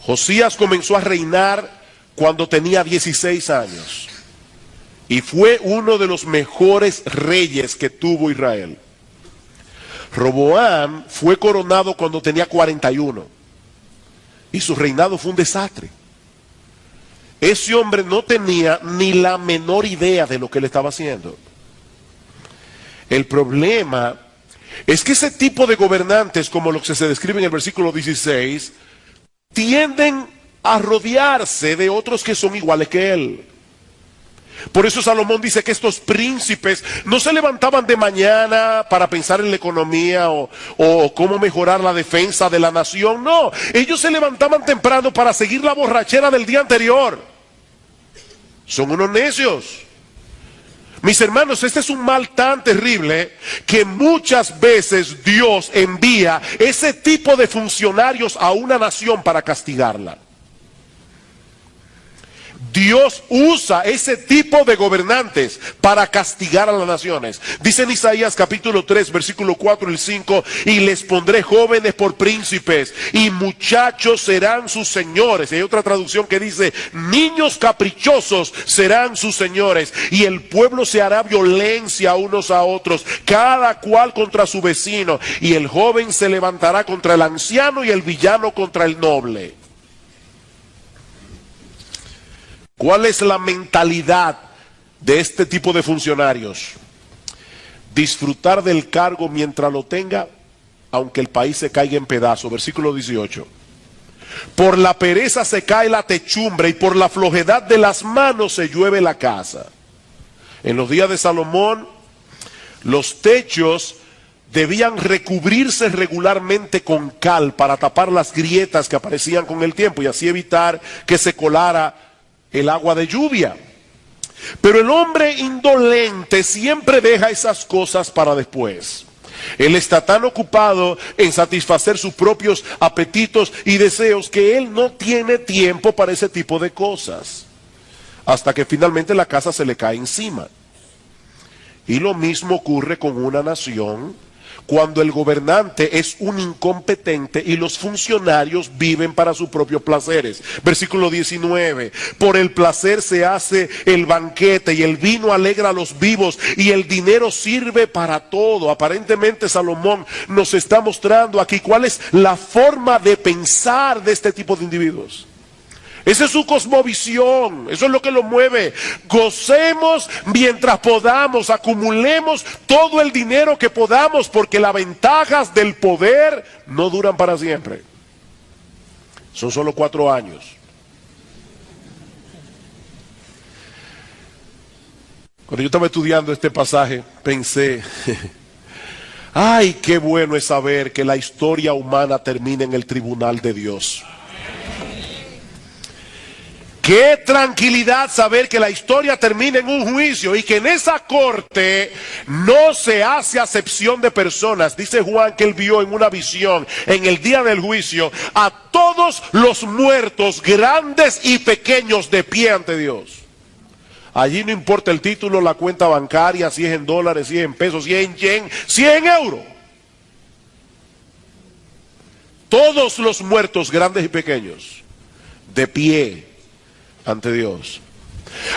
S1: Josías comenzó a reinar cuando tenía 16 años y fue uno de los mejores reyes que tuvo Israel. Roboam fue coronado cuando tenía 41 y su reinado fue un desastre. Ese hombre no tenía ni la menor idea de lo que él estaba haciendo. El problema es que ese tipo de gobernantes, como los que se describe en el versículo 16, tienden a rodearse de otros que son iguales que él. Por eso Salomón dice que estos príncipes no se levantaban de mañana para pensar en la economía o cómo mejorar la defensa de la nación. No, ellos se levantaban temprano para seguir la borrachera del día anterior. Son unos necios. Mis hermanos, este es un mal tan terrible que muchas veces Dios envía ese tipo de funcionarios a una nación para castigarla. Dios usa ese tipo de gobernantes para castigar a las naciones. Dice en Isaías capítulo 3, versículo 4 y 5, y les pondré jóvenes por príncipes y muchachos serán sus señores. Y hay otra traducción que dice, niños caprichosos serán sus señores. Y el pueblo se hará violencia unos a otros, cada cual contra su vecino. Y el joven se levantará contra el anciano y el villano contra el noble. ¿Cuál es la mentalidad de este tipo de funcionarios? Disfrutar del cargo mientras lo tenga, aunque el país se caiga en pedazos. Versículo 18. Por la pereza se cae la techumbre y por la flojedad de las manos se llueve la casa. En los días de Salomón, los techos debían recubrirse regularmente con cal para tapar las grietas que aparecían con el tiempo y así evitar que se colara el agua de lluvia. Pero el hombre indolente siempre deja esas cosas para después. Él está tan ocupado en satisfacer sus propios apetitos y deseos que él no tiene tiempo para ese tipo de cosas, hasta que finalmente la casa se le cae encima. Y lo mismo ocurre con una nación cuando el gobernante es un incompetente y los funcionarios viven para sus propios placeres. Versículo 19, por el placer se hace el banquete y el vino alegra a los vivos y el dinero sirve para todo. Aparentemente Salomón nos está mostrando aquí cuál es la forma de pensar de este tipo de individuos. Esa es su cosmovisión, eso es lo que lo mueve. Gocemos mientras podamos, acumulemos todo el dinero que podamos, porque las ventajas del poder no duran para siempre. Son solo 4 años. Cuando yo estaba estudiando este pasaje, pensé, ay, qué bueno es saber que la historia humana termina en el tribunal de Dios. Qué tranquilidad saber que la historia termina en un juicio y que en esa corte no se hace acepción de personas. Dice Juan que él vio en una visión en el día del juicio a todos los muertos, grandes y pequeños, de pie ante Dios. Allí no importa el título, la cuenta bancaria, si es en dólares, si es en pesos, si es en yen, si es en euro. Todos los muertos, grandes y pequeños, de pie ante Dios.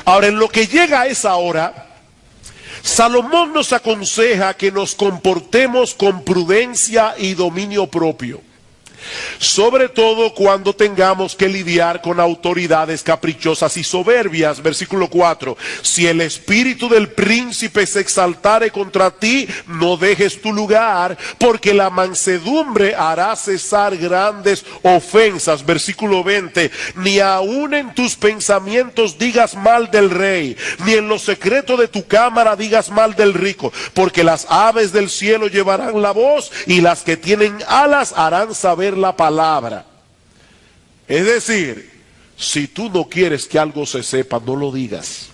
S1: Ahora, en lo que llega a esa hora, Salomón nos aconseja que nos comportemos con prudencia y dominio propio, sobre todo cuando tengamos que lidiar con autoridades caprichosas y soberbias. Versículo 4, si el espíritu del príncipe se exaltare contra ti, no dejes tu lugar, porque la mansedumbre hará cesar grandes ofensas. Versículo 20, ni aun en tus pensamientos digas mal del rey, ni en lo secreto de tu cámara digas mal del rico, porque las aves del cielo llevarán la voz y las que tienen alas harán saber la palabra. Es decir, si tú no quieres que algo se sepa, no lo digas.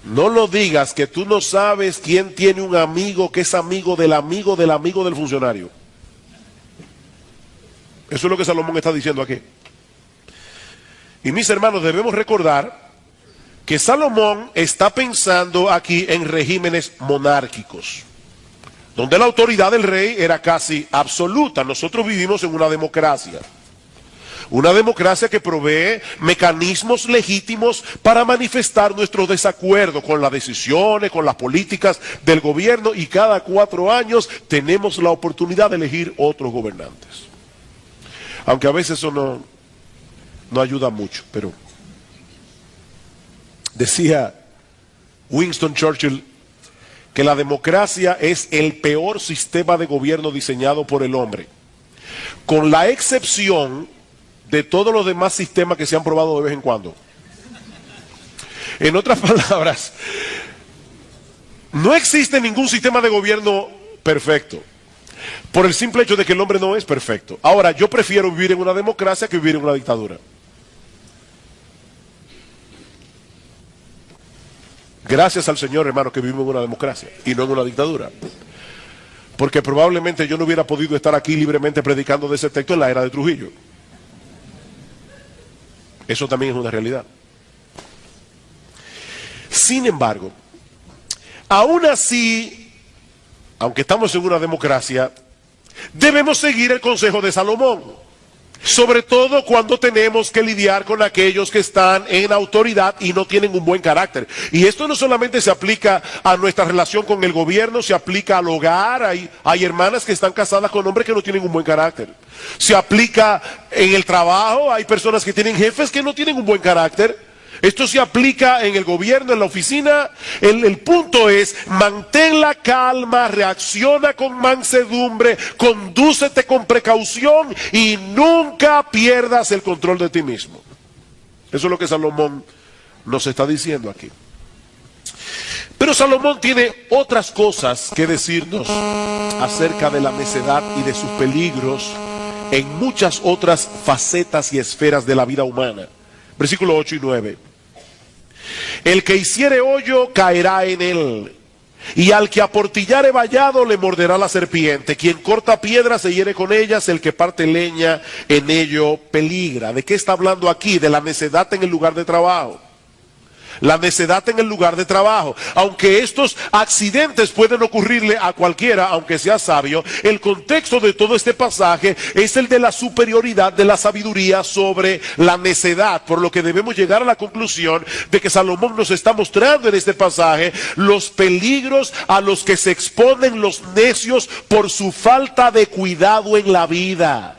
S1: No lo digas, que tú no sabes quién tiene un amigo que es amigo del amigo del amigo del funcionario. Eso es lo que Salomón está diciendo aquí. Y mis hermanos, debemos recordar que Salomón está pensando aquí en regímenes monárquicos, donde la autoridad del rey era casi absoluta. Nosotros vivimos en una democracia que provee mecanismos legítimos para manifestar nuestro desacuerdo con las decisiones, con las políticas del gobierno, y cada 4 años tenemos la oportunidad de elegir otros gobernantes. Aunque a veces eso no ayuda mucho, pero decía Winston Churchill que la democracia es el peor sistema de gobierno diseñado por el hombre, con la excepción de todos los demás sistemas que se han probado de vez en cuando. En otras palabras, no existe ningún sistema de gobierno perfecto, por el simple hecho de que el hombre no es perfecto. Ahora, yo prefiero vivir en una democracia que vivir en una dictadura. Gracias al Señor, hermano, que vivimos en una democracia y no en una dictadura. Porque probablemente yo no hubiera podido estar aquí libremente predicando de ese texto en la era de Trujillo. Eso también es una realidad. Sin embargo, aún así, aunque estamos en una democracia, debemos seguir el consejo de Salomón, sobre todo cuando tenemos que lidiar con aquellos que están en autoridad y no tienen un buen carácter. Y esto no solamente se aplica a nuestra relación con el gobierno, se aplica al hogar. Hay hermanas que están casadas con hombres que no tienen un buen carácter. Se aplica en el trabajo, hay personas que tienen jefes que no tienen un buen carácter. Esto se aplica en el gobierno, en la oficina. El punto es, mantén la calma, reacciona con mansedumbre, condúcete con precaución y nunca pierdas el control de ti mismo. Eso es lo que Salomón nos está diciendo aquí. Pero Salomón tiene otras cosas que decirnos acerca de la necedad y de sus peligros en muchas otras facetas y esferas de la vida humana. Versículos 8 y 9. El que hiciere hoyo caerá en él, y al que aportillare vallado le morderá la serpiente. Quien corta piedra se hiere con ellas, el que parte leña en ello peligra. ¿De qué está hablando aquí? De la necedad en el lugar de trabajo. La necedad en el lugar de trabajo. Aunque estos accidentes pueden ocurrirle a cualquiera, aunque sea sabio, el contexto de todo este pasaje es el de la superioridad de la sabiduría sobre la necedad, por lo que debemos llegar a la conclusión de que Salomón nos está mostrando en este pasaje los peligros a los que se exponen los necios por su falta de cuidado en la vida.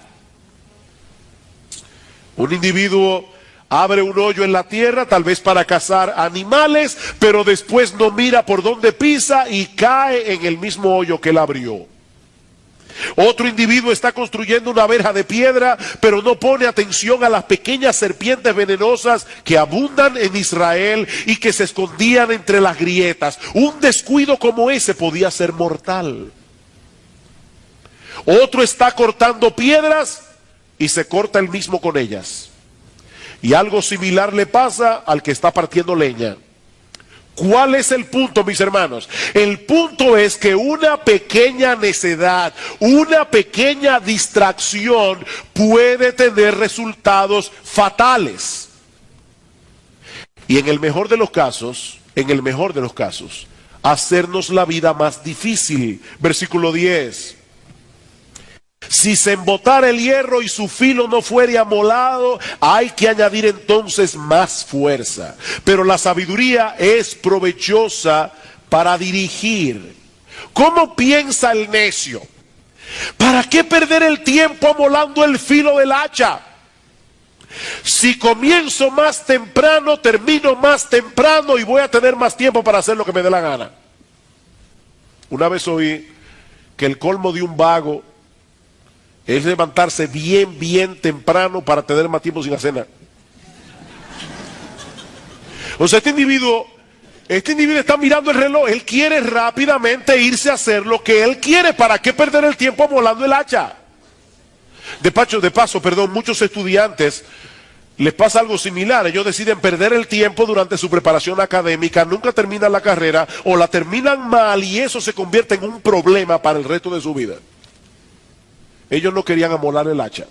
S1: Un individuo abre un hoyo en la tierra, tal vez para cazar animales, pero después no mira por dónde pisa y cae en el mismo hoyo que él abrió. Otro individuo está construyendo una verja de piedra, pero no pone atención a las pequeñas serpientes venenosas que abundan en Israel y que se escondían entre las grietas. Un descuido como ese podía ser mortal. Otro está cortando piedras y se corta él mismo con ellas. Y algo similar le pasa al que está partiendo leña. ¿Cuál es el punto, mis hermanos? El punto es que una pequeña necedad, una pequeña distracción puede tener resultados fatales. Y en el mejor de los casos, hacernos la vida más difícil. Versículo 10. Si se embotara el hierro y su filo no fuere amolado, hay que añadir entonces más fuerza. Pero la sabiduría es provechosa para dirigir. ¿Cómo piensa el necio? ¿Para qué perder el tiempo amolando el filo del hacha? Si comienzo más temprano, termino más temprano y voy a tener más tiempo para hacer lo que me dé la gana. Una vez oí que el colmo de un vago es levantarse bien temprano para tener más tiempo sin hacer nada. O sea, este individuo está mirando el reloj. Él quiere rápidamente irse a hacer lo que él quiere. ¿Para qué perder el tiempo amolando el hacha? De paso, muchos estudiantes les pasa algo similar. Ellos deciden perder el tiempo durante su preparación académica, nunca terminan la carrera o la terminan mal y eso se convierte en un problema para el resto de su vida. Ellos no querían amolar el hacha.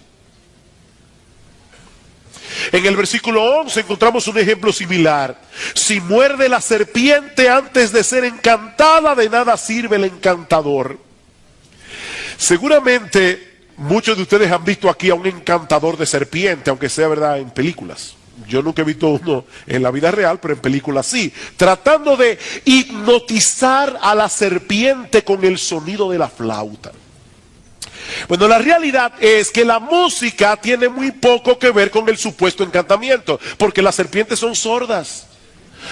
S1: En el versículo 11 encontramos un ejemplo similar. Si muerde la serpiente antes de ser encantada, de nada sirve el encantador. Seguramente muchos de ustedes han visto aquí a un encantador de serpiente, aunque sea verdad en películas. Yo nunca he visto uno en la vida real, pero en películas sí. Tratando de hipnotizar a la serpiente con el sonido de la flauta. Bueno, la realidad es que la música tiene muy poco que ver con el supuesto encantamiento, porque las serpientes son sordas.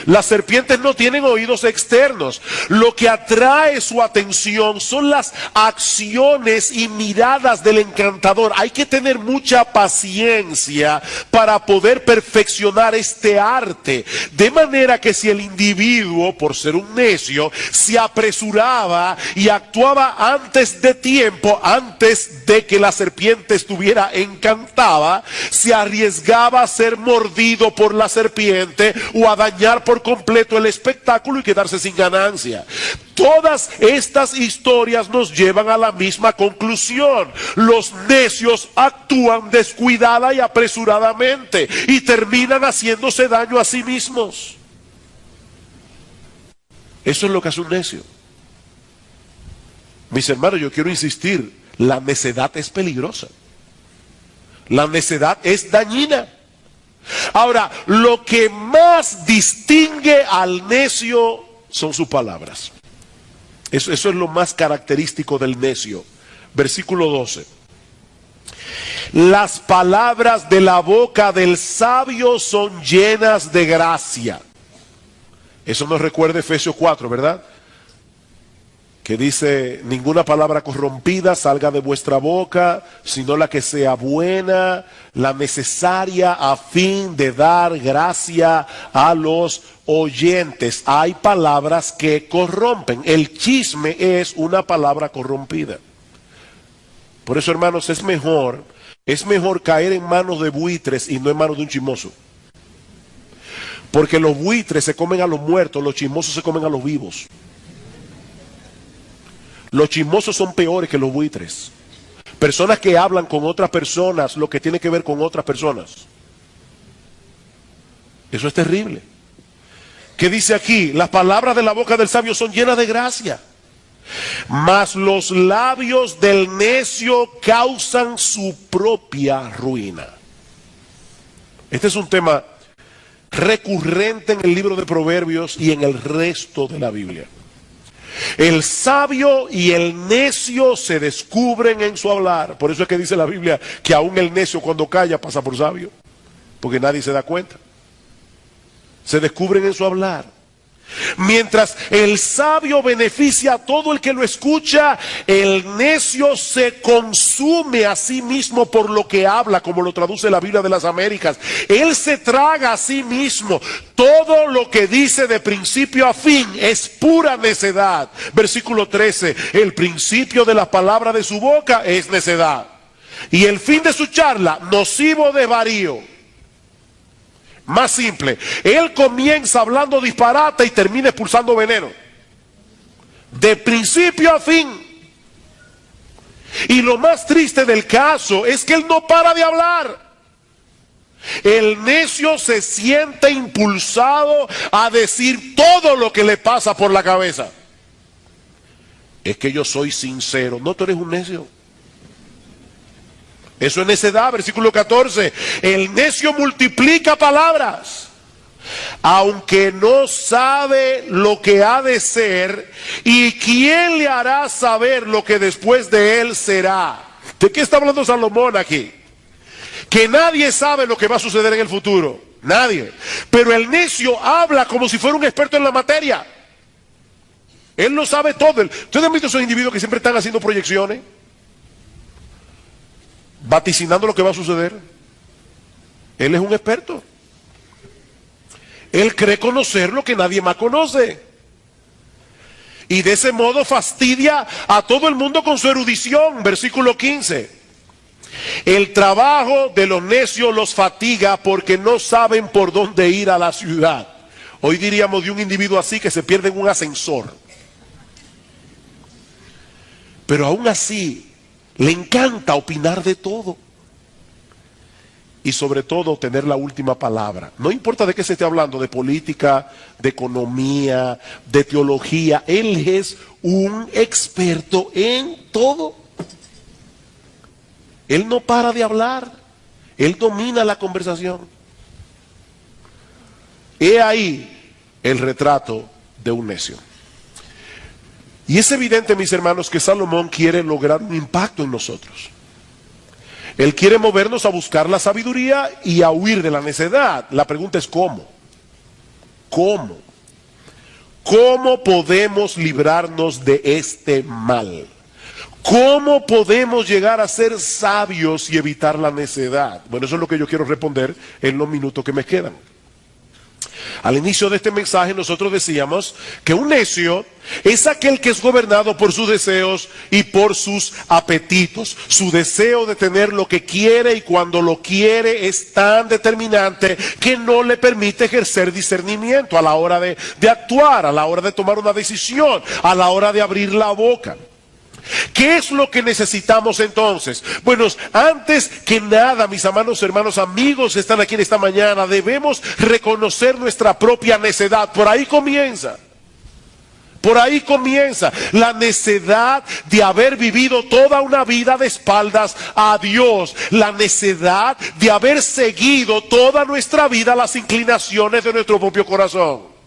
S1: Las serpientes no tienen oídos externos. Lo que atrae su atención son las acciones y miradas del encantador. Hay que tener mucha paciencia para poder perfeccionar este arte. De manera que si el individuo, por ser un necio, se apresuraba y actuaba antes de tiempo, antes de que la serpiente estuviera encantada, se arriesgaba a ser mordido por la serpiente o a dañar arruinar por completo el espectáculo y quedarse sin ganancia. Todas estas historias nos llevan a la misma conclusión. Los necios actúan descuidada y apresuradamente y terminan haciéndose daño a sí mismos. Eso es lo que hace un necio. Mis hermanos, yo quiero insistir, la necedad es peligrosa. La necedad es dañina. Ahora, lo que más distingue al necio son sus palabras. Eso es lo más característico del necio. Versículo 12. Las palabras de la boca del sabio son llenas de gracia. Eso nos recuerda Efesios 4, ¿verdad? Que dice, ninguna palabra corrompida salga de vuestra boca, sino la que sea buena, la necesaria a fin de dar gracia a los oyentes. Hay palabras que corrompen. El chisme es una palabra corrompida. Por eso, hermanos, es mejor caer en manos de buitres y no en manos de un chismoso. Porque los buitres se comen a los muertos, los chismosos se comen a los vivos. Los chismosos son peores que los buitres. Personas que hablan con otras personas, lo que tiene que ver con otras personas. Eso es terrible. ¿Qué dice aquí? Las palabras de la boca del sabio son llenas de gracia, mas los labios del necio causan su propia ruina. Este es un tema recurrente en el libro de Proverbios y en el resto de la Biblia. El sabio y el necio se descubren en su hablar. Por eso es que dice la Biblia que aún el necio cuando calla pasa por sabio, porque nadie se da cuenta. Se descubren en su hablar. Mientras el sabio beneficia a todo el que lo escucha, el necio se consume a sí mismo por lo que habla, como lo traduce la Biblia de las Américas. Él se traga a sí mismo. Todo lo que dice de principio a fin es pura necedad. Versículo 13, el principio de la palabra de su boca es necedad, y el fin de su charla nocivo desvarío. Más simple, él comienza hablando disparate y termina expulsando veneno. De principio a fin. Y lo más triste del caso es que él no para de hablar. El necio se siente impulsado a decir todo lo que le pasa por la cabeza. Es que yo soy sincero. No, tú eres un necio. Eso es necedad, versículo 14. El necio multiplica palabras, aunque no sabe lo que ha de ser, y quién le hará saber lo que después de él será. ¿De qué está hablando Salomón aquí? Que nadie sabe lo que va a suceder en el futuro. Nadie. Pero el necio habla como si fuera un experto en la materia. Él lo sabe todo. ¿Ustedes han visto esos individuos que siempre están haciendo proyecciones? Vaticinando lo que va a suceder. Él es un experto. Él cree conocer lo que nadie más conoce. Y de ese modo fastidia a todo el mundo con su erudición. Versículo 15. El trabajo de los necios los fatiga porque no saben por dónde ir a la ciudad. Hoy diríamos de un individuo así que se pierde en un ascensor. Pero aún así le encanta opinar de todo. Y sobre todo tener la última palabra. No importa de qué se esté hablando, de política, de economía, de teología. Él es un experto en todo. Él no para de hablar. Él domina la conversación. He ahí el retrato de un necio. Y es evidente, mis hermanos, que Salomón quiere lograr un impacto en nosotros. Él quiere movernos a buscar la sabiduría y a huir de la necedad. La pregunta es ¿cómo? ¿Cómo? ¿Cómo podemos librarnos de este mal? ¿Cómo podemos llegar a ser sabios y evitar la necedad? Bueno, eso es lo que yo quiero responder en los minutos que me quedan. Al inicio de este mensaje nosotros decíamos que un necio es aquel que es gobernado por sus deseos y por sus apetitos. Su deseo de tener lo que quiere y cuando lo quiere es tan determinante que no le permite ejercer discernimiento a la hora de actuar, a la hora de tomar una decisión, a la hora de abrir la boca. ¿Qué es lo que necesitamos entonces? Bueno, antes que nada, mis amados hermanos, amigos que están aquí en esta mañana, debemos reconocer nuestra propia necedad. Por ahí comienza. Por ahí comienza la necedad de haber vivido toda una vida de espaldas a Dios. La necedad de haber seguido toda nuestra vida las inclinaciones de nuestro propio corazón.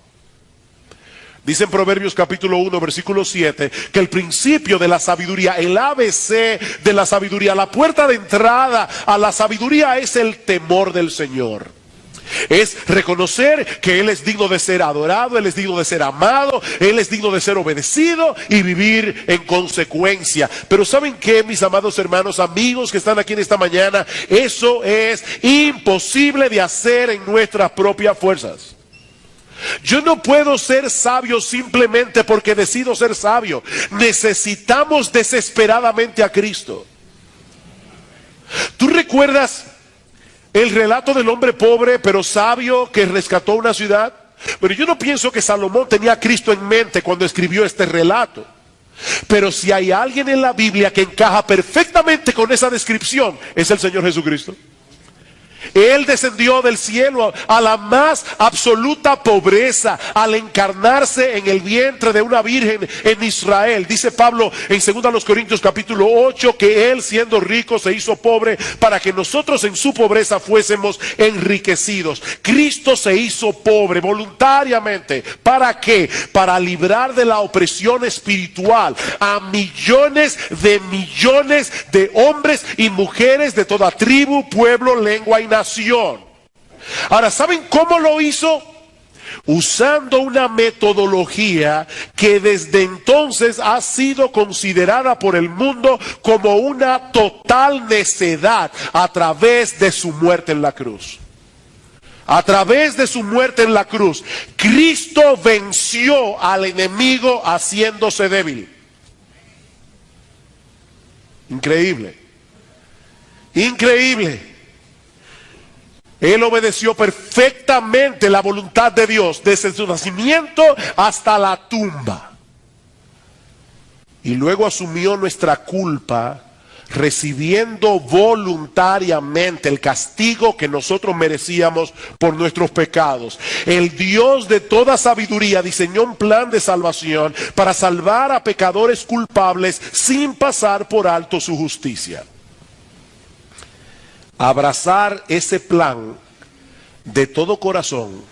S1: Dice en Proverbios capítulo 1, versículo 7, que el principio de la sabiduría, el ABC de la sabiduría, la puerta de entrada a la sabiduría es el temor del Señor. Es reconocer que Él es digno de ser adorado, Él es digno de ser amado, Él es digno de ser obedecido y vivir en consecuencia. Pero ¿saben qué, mis amados hermanos, amigos que están aquí en esta mañana? Eso es imposible de hacer en nuestras propias fuerzas. Yo no puedo ser sabio simplemente porque decido ser sabio. Necesitamos desesperadamente a Cristo. ¿Tú recuerdas el relato del hombre pobre pero sabio que rescató una ciudad? Pero yo no pienso que Salomón tenía a Cristo en mente cuando escribió este relato. Pero si hay alguien en la Biblia que encaja perfectamente con esa descripción, es el Señor Jesucristo. Él descendió del cielo a la más absoluta pobreza al encarnarse en el vientre de una virgen en Israel. Dice Pablo en 2 Corintios capítulo 8 que Él, siendo rico, se hizo pobre para que nosotros en su pobreza fuésemos enriquecidos. Cristo se hizo pobre voluntariamente. ¿Para qué? Para librar de la opresión espiritual a millones de hombres y mujeres de toda tribu, pueblo, lengua y nación. Ahora, ¿saben cómo lo hizo? Usando una metodología que desde entonces ha sido considerada por el mundo como una total necedad a través de su muerte en la cruz. A través de su muerte en la cruz, Cristo venció al enemigo haciéndose débil. Increíble. Increíble. Él obedeció perfectamente la voluntad de Dios desde su nacimiento hasta la tumba. Y luego asumió nuestra culpa, recibiendo voluntariamente el castigo que nosotros merecíamos por nuestros pecados. El Dios de toda sabiduría diseñó un plan de salvación para salvar a pecadores culpables sin pasar por alto su justicia. Abrazar ese plan de todo corazón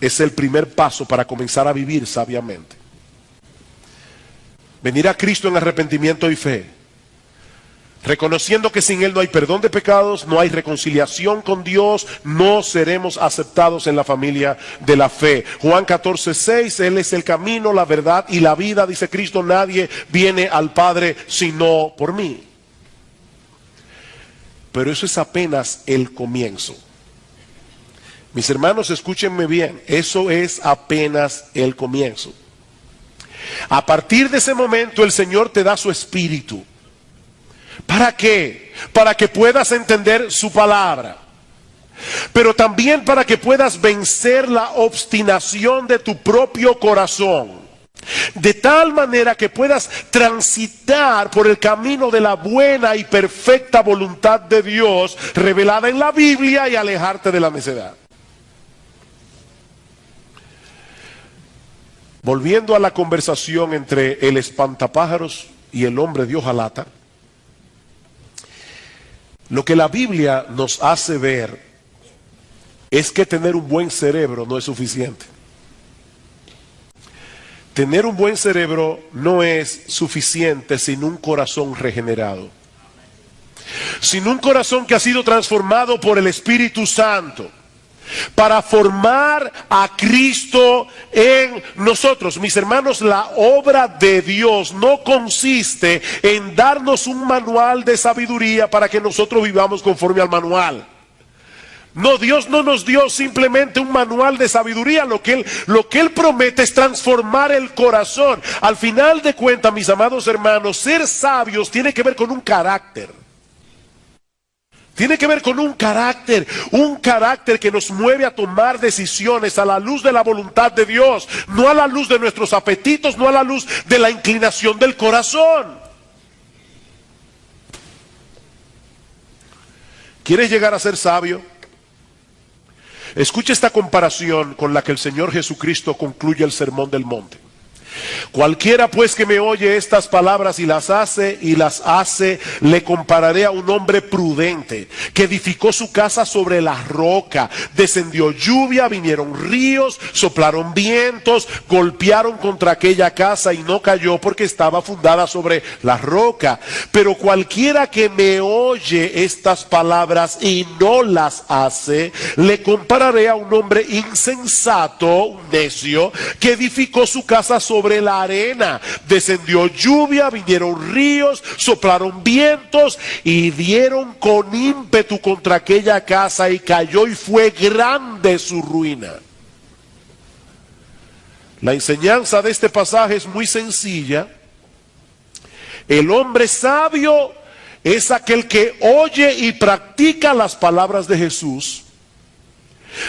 S1: es el primer paso para comenzar a vivir sabiamente. Venir a Cristo en arrepentimiento y fe, reconociendo que sin Él no hay perdón de pecados, no hay reconciliación con Dios, no seremos aceptados en la familia de la fe. Juan 14:6, Él es el camino, la verdad y la vida, dice Cristo, nadie viene al Padre sino por mí. Pero eso es apenas el comienzo. Mis hermanos, escúchenme bien, eso es apenas el comienzo. A partir de ese momento el Señor te da su espíritu. ¿Para qué? Para que puedas entender su palabra. Pero también para que puedas vencer la obstinación de tu propio corazón. De tal manera que puedas transitar por el camino de la buena y perfecta voluntad de Dios revelada en la Biblia y alejarte de la necedad. Volviendo a la conversación entre el espantapájaros y el hombre de hojalata, lo que la Biblia nos hace ver es que tener un buen cerebro no es suficiente. Tener un buen cerebro no es suficiente sin un corazón regenerado. Sin un corazón que ha sido transformado por el Espíritu Santo para formar a Cristo en nosotros. Mis hermanos, la obra de Dios no consiste en darnos un manual de sabiduría para que nosotros vivamos conforme al manual. No, Dios no nos dio simplemente un manual de sabiduría. Lo que Él promete es transformar el corazón. Al final de cuentas, mis amados hermanos, ser sabios tiene que ver con un carácter. Tiene que ver con un carácter que nos mueve a tomar decisiones a la luz de la voluntad de Dios, no a la luz de nuestros apetitos, no a la luz de la inclinación del corazón. ¿Quieres llegar a ser sabio? Escucha esta comparación con la que el Señor Jesucristo concluye el Sermón del Monte. Cualquiera pues que me oye estas palabras y las hace, le compararé a un hombre prudente que edificó su casa sobre la roca. Descendió lluvia, vinieron ríos, soplaron vientos, golpearon contra aquella casa y no cayó porque estaba fundada sobre la roca. Pero cualquiera que me oye estas palabras y no las hace, le compararé a un hombre insensato, un necio, que edificó su casa sobre la arena. Descendió lluvia, vinieron ríos, soplaron vientos y dieron con ímpetu contra aquella casa y cayó y fue grande su ruina. La enseñanza de este pasaje es muy sencilla. El hombre sabio es aquel que oye y practica las palabras de Jesús,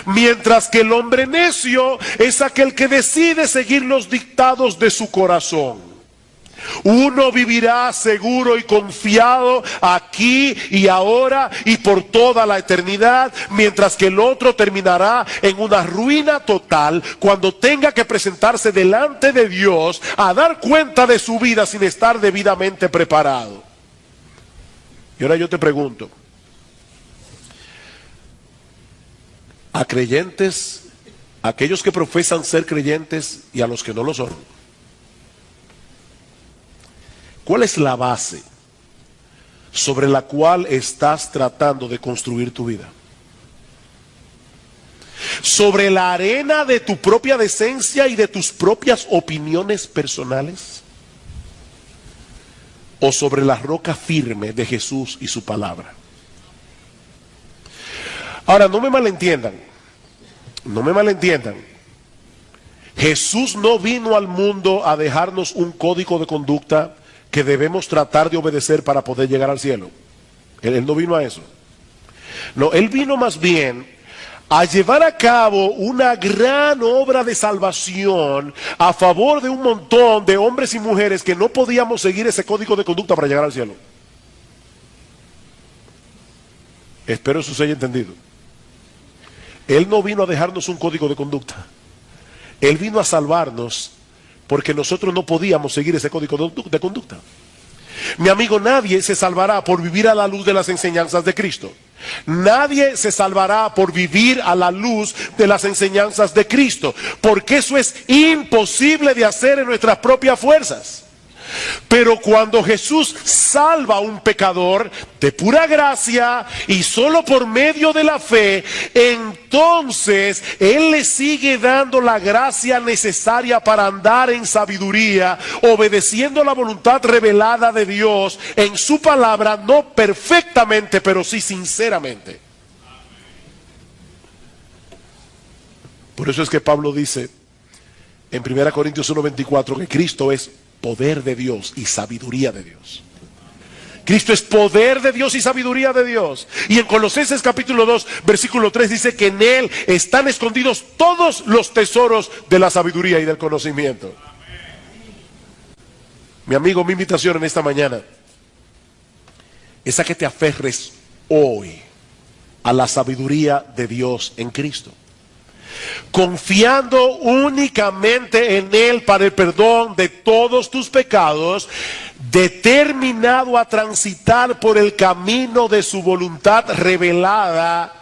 S1: mientras que el hombre necio es aquel que decide seguir los dictados de su corazón. Uno vivirá seguro y confiado aquí y ahora y por toda la eternidad, mientras que el otro terminará en una ruina total cuando tenga que presentarse delante de Dios a dar cuenta de su vida sin estar debidamente preparado. Y ahora yo te pregunto, a creyentes, a aquellos que profesan ser creyentes y a los que no lo son, ¿cuál es la base sobre la cual estás tratando de construir tu vida? ¿Sobre la arena de tu propia decencia y de tus propias opiniones personales? ¿O sobre la roca firme de Jesús y su palabra? Ahora, no me malentiendan. Jesús no vino al mundo a dejarnos un código de conducta que debemos tratar de obedecer para poder llegar al cielo. Él no vino a eso. No, Él vino más bien a llevar a cabo una gran obra de salvación a favor de un montón de hombres y mujeres que no podíamos seguir ese código de conducta para llegar al cielo. Espero eso se haya entendido. Él no vino a dejarnos un código de conducta. Él vino a salvarnos porque nosotros no podíamos seguir ese código de conducta. Mi amigo, nadie se salvará por vivir a la luz de las enseñanzas de Cristo. Nadie se salvará por vivir a la luz de las enseñanzas de Cristo, porque eso es imposible de hacer en nuestras propias fuerzas. Pero cuando Jesús salva a un pecador de pura gracia y solo por medio de la fe, entonces Él le sigue dando la gracia necesaria para andar en sabiduría, obedeciendo la voluntad revelada de Dios en su palabra, no perfectamente, pero sí sinceramente. Por eso es que Pablo dice en 1 Corintios 1:24 que Cristo es poder de Dios y sabiduría de Dios. Cristo es poder de Dios y sabiduría de Dios. Y en Colosenses capítulo 2 versículo 3 dice que en Él están escondidos todos los tesoros de la sabiduría y del conocimiento. Mi amigo, mi invitación en esta mañana es a que te aferres hoy a la sabiduría de Dios en Cristo, confiando únicamente en Él para el perdón de todos tus pecados, determinado a transitar por el camino de su voluntad revelada,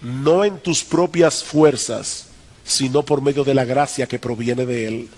S1: no en tus propias fuerzas, sino por medio de la gracia que proviene de Él.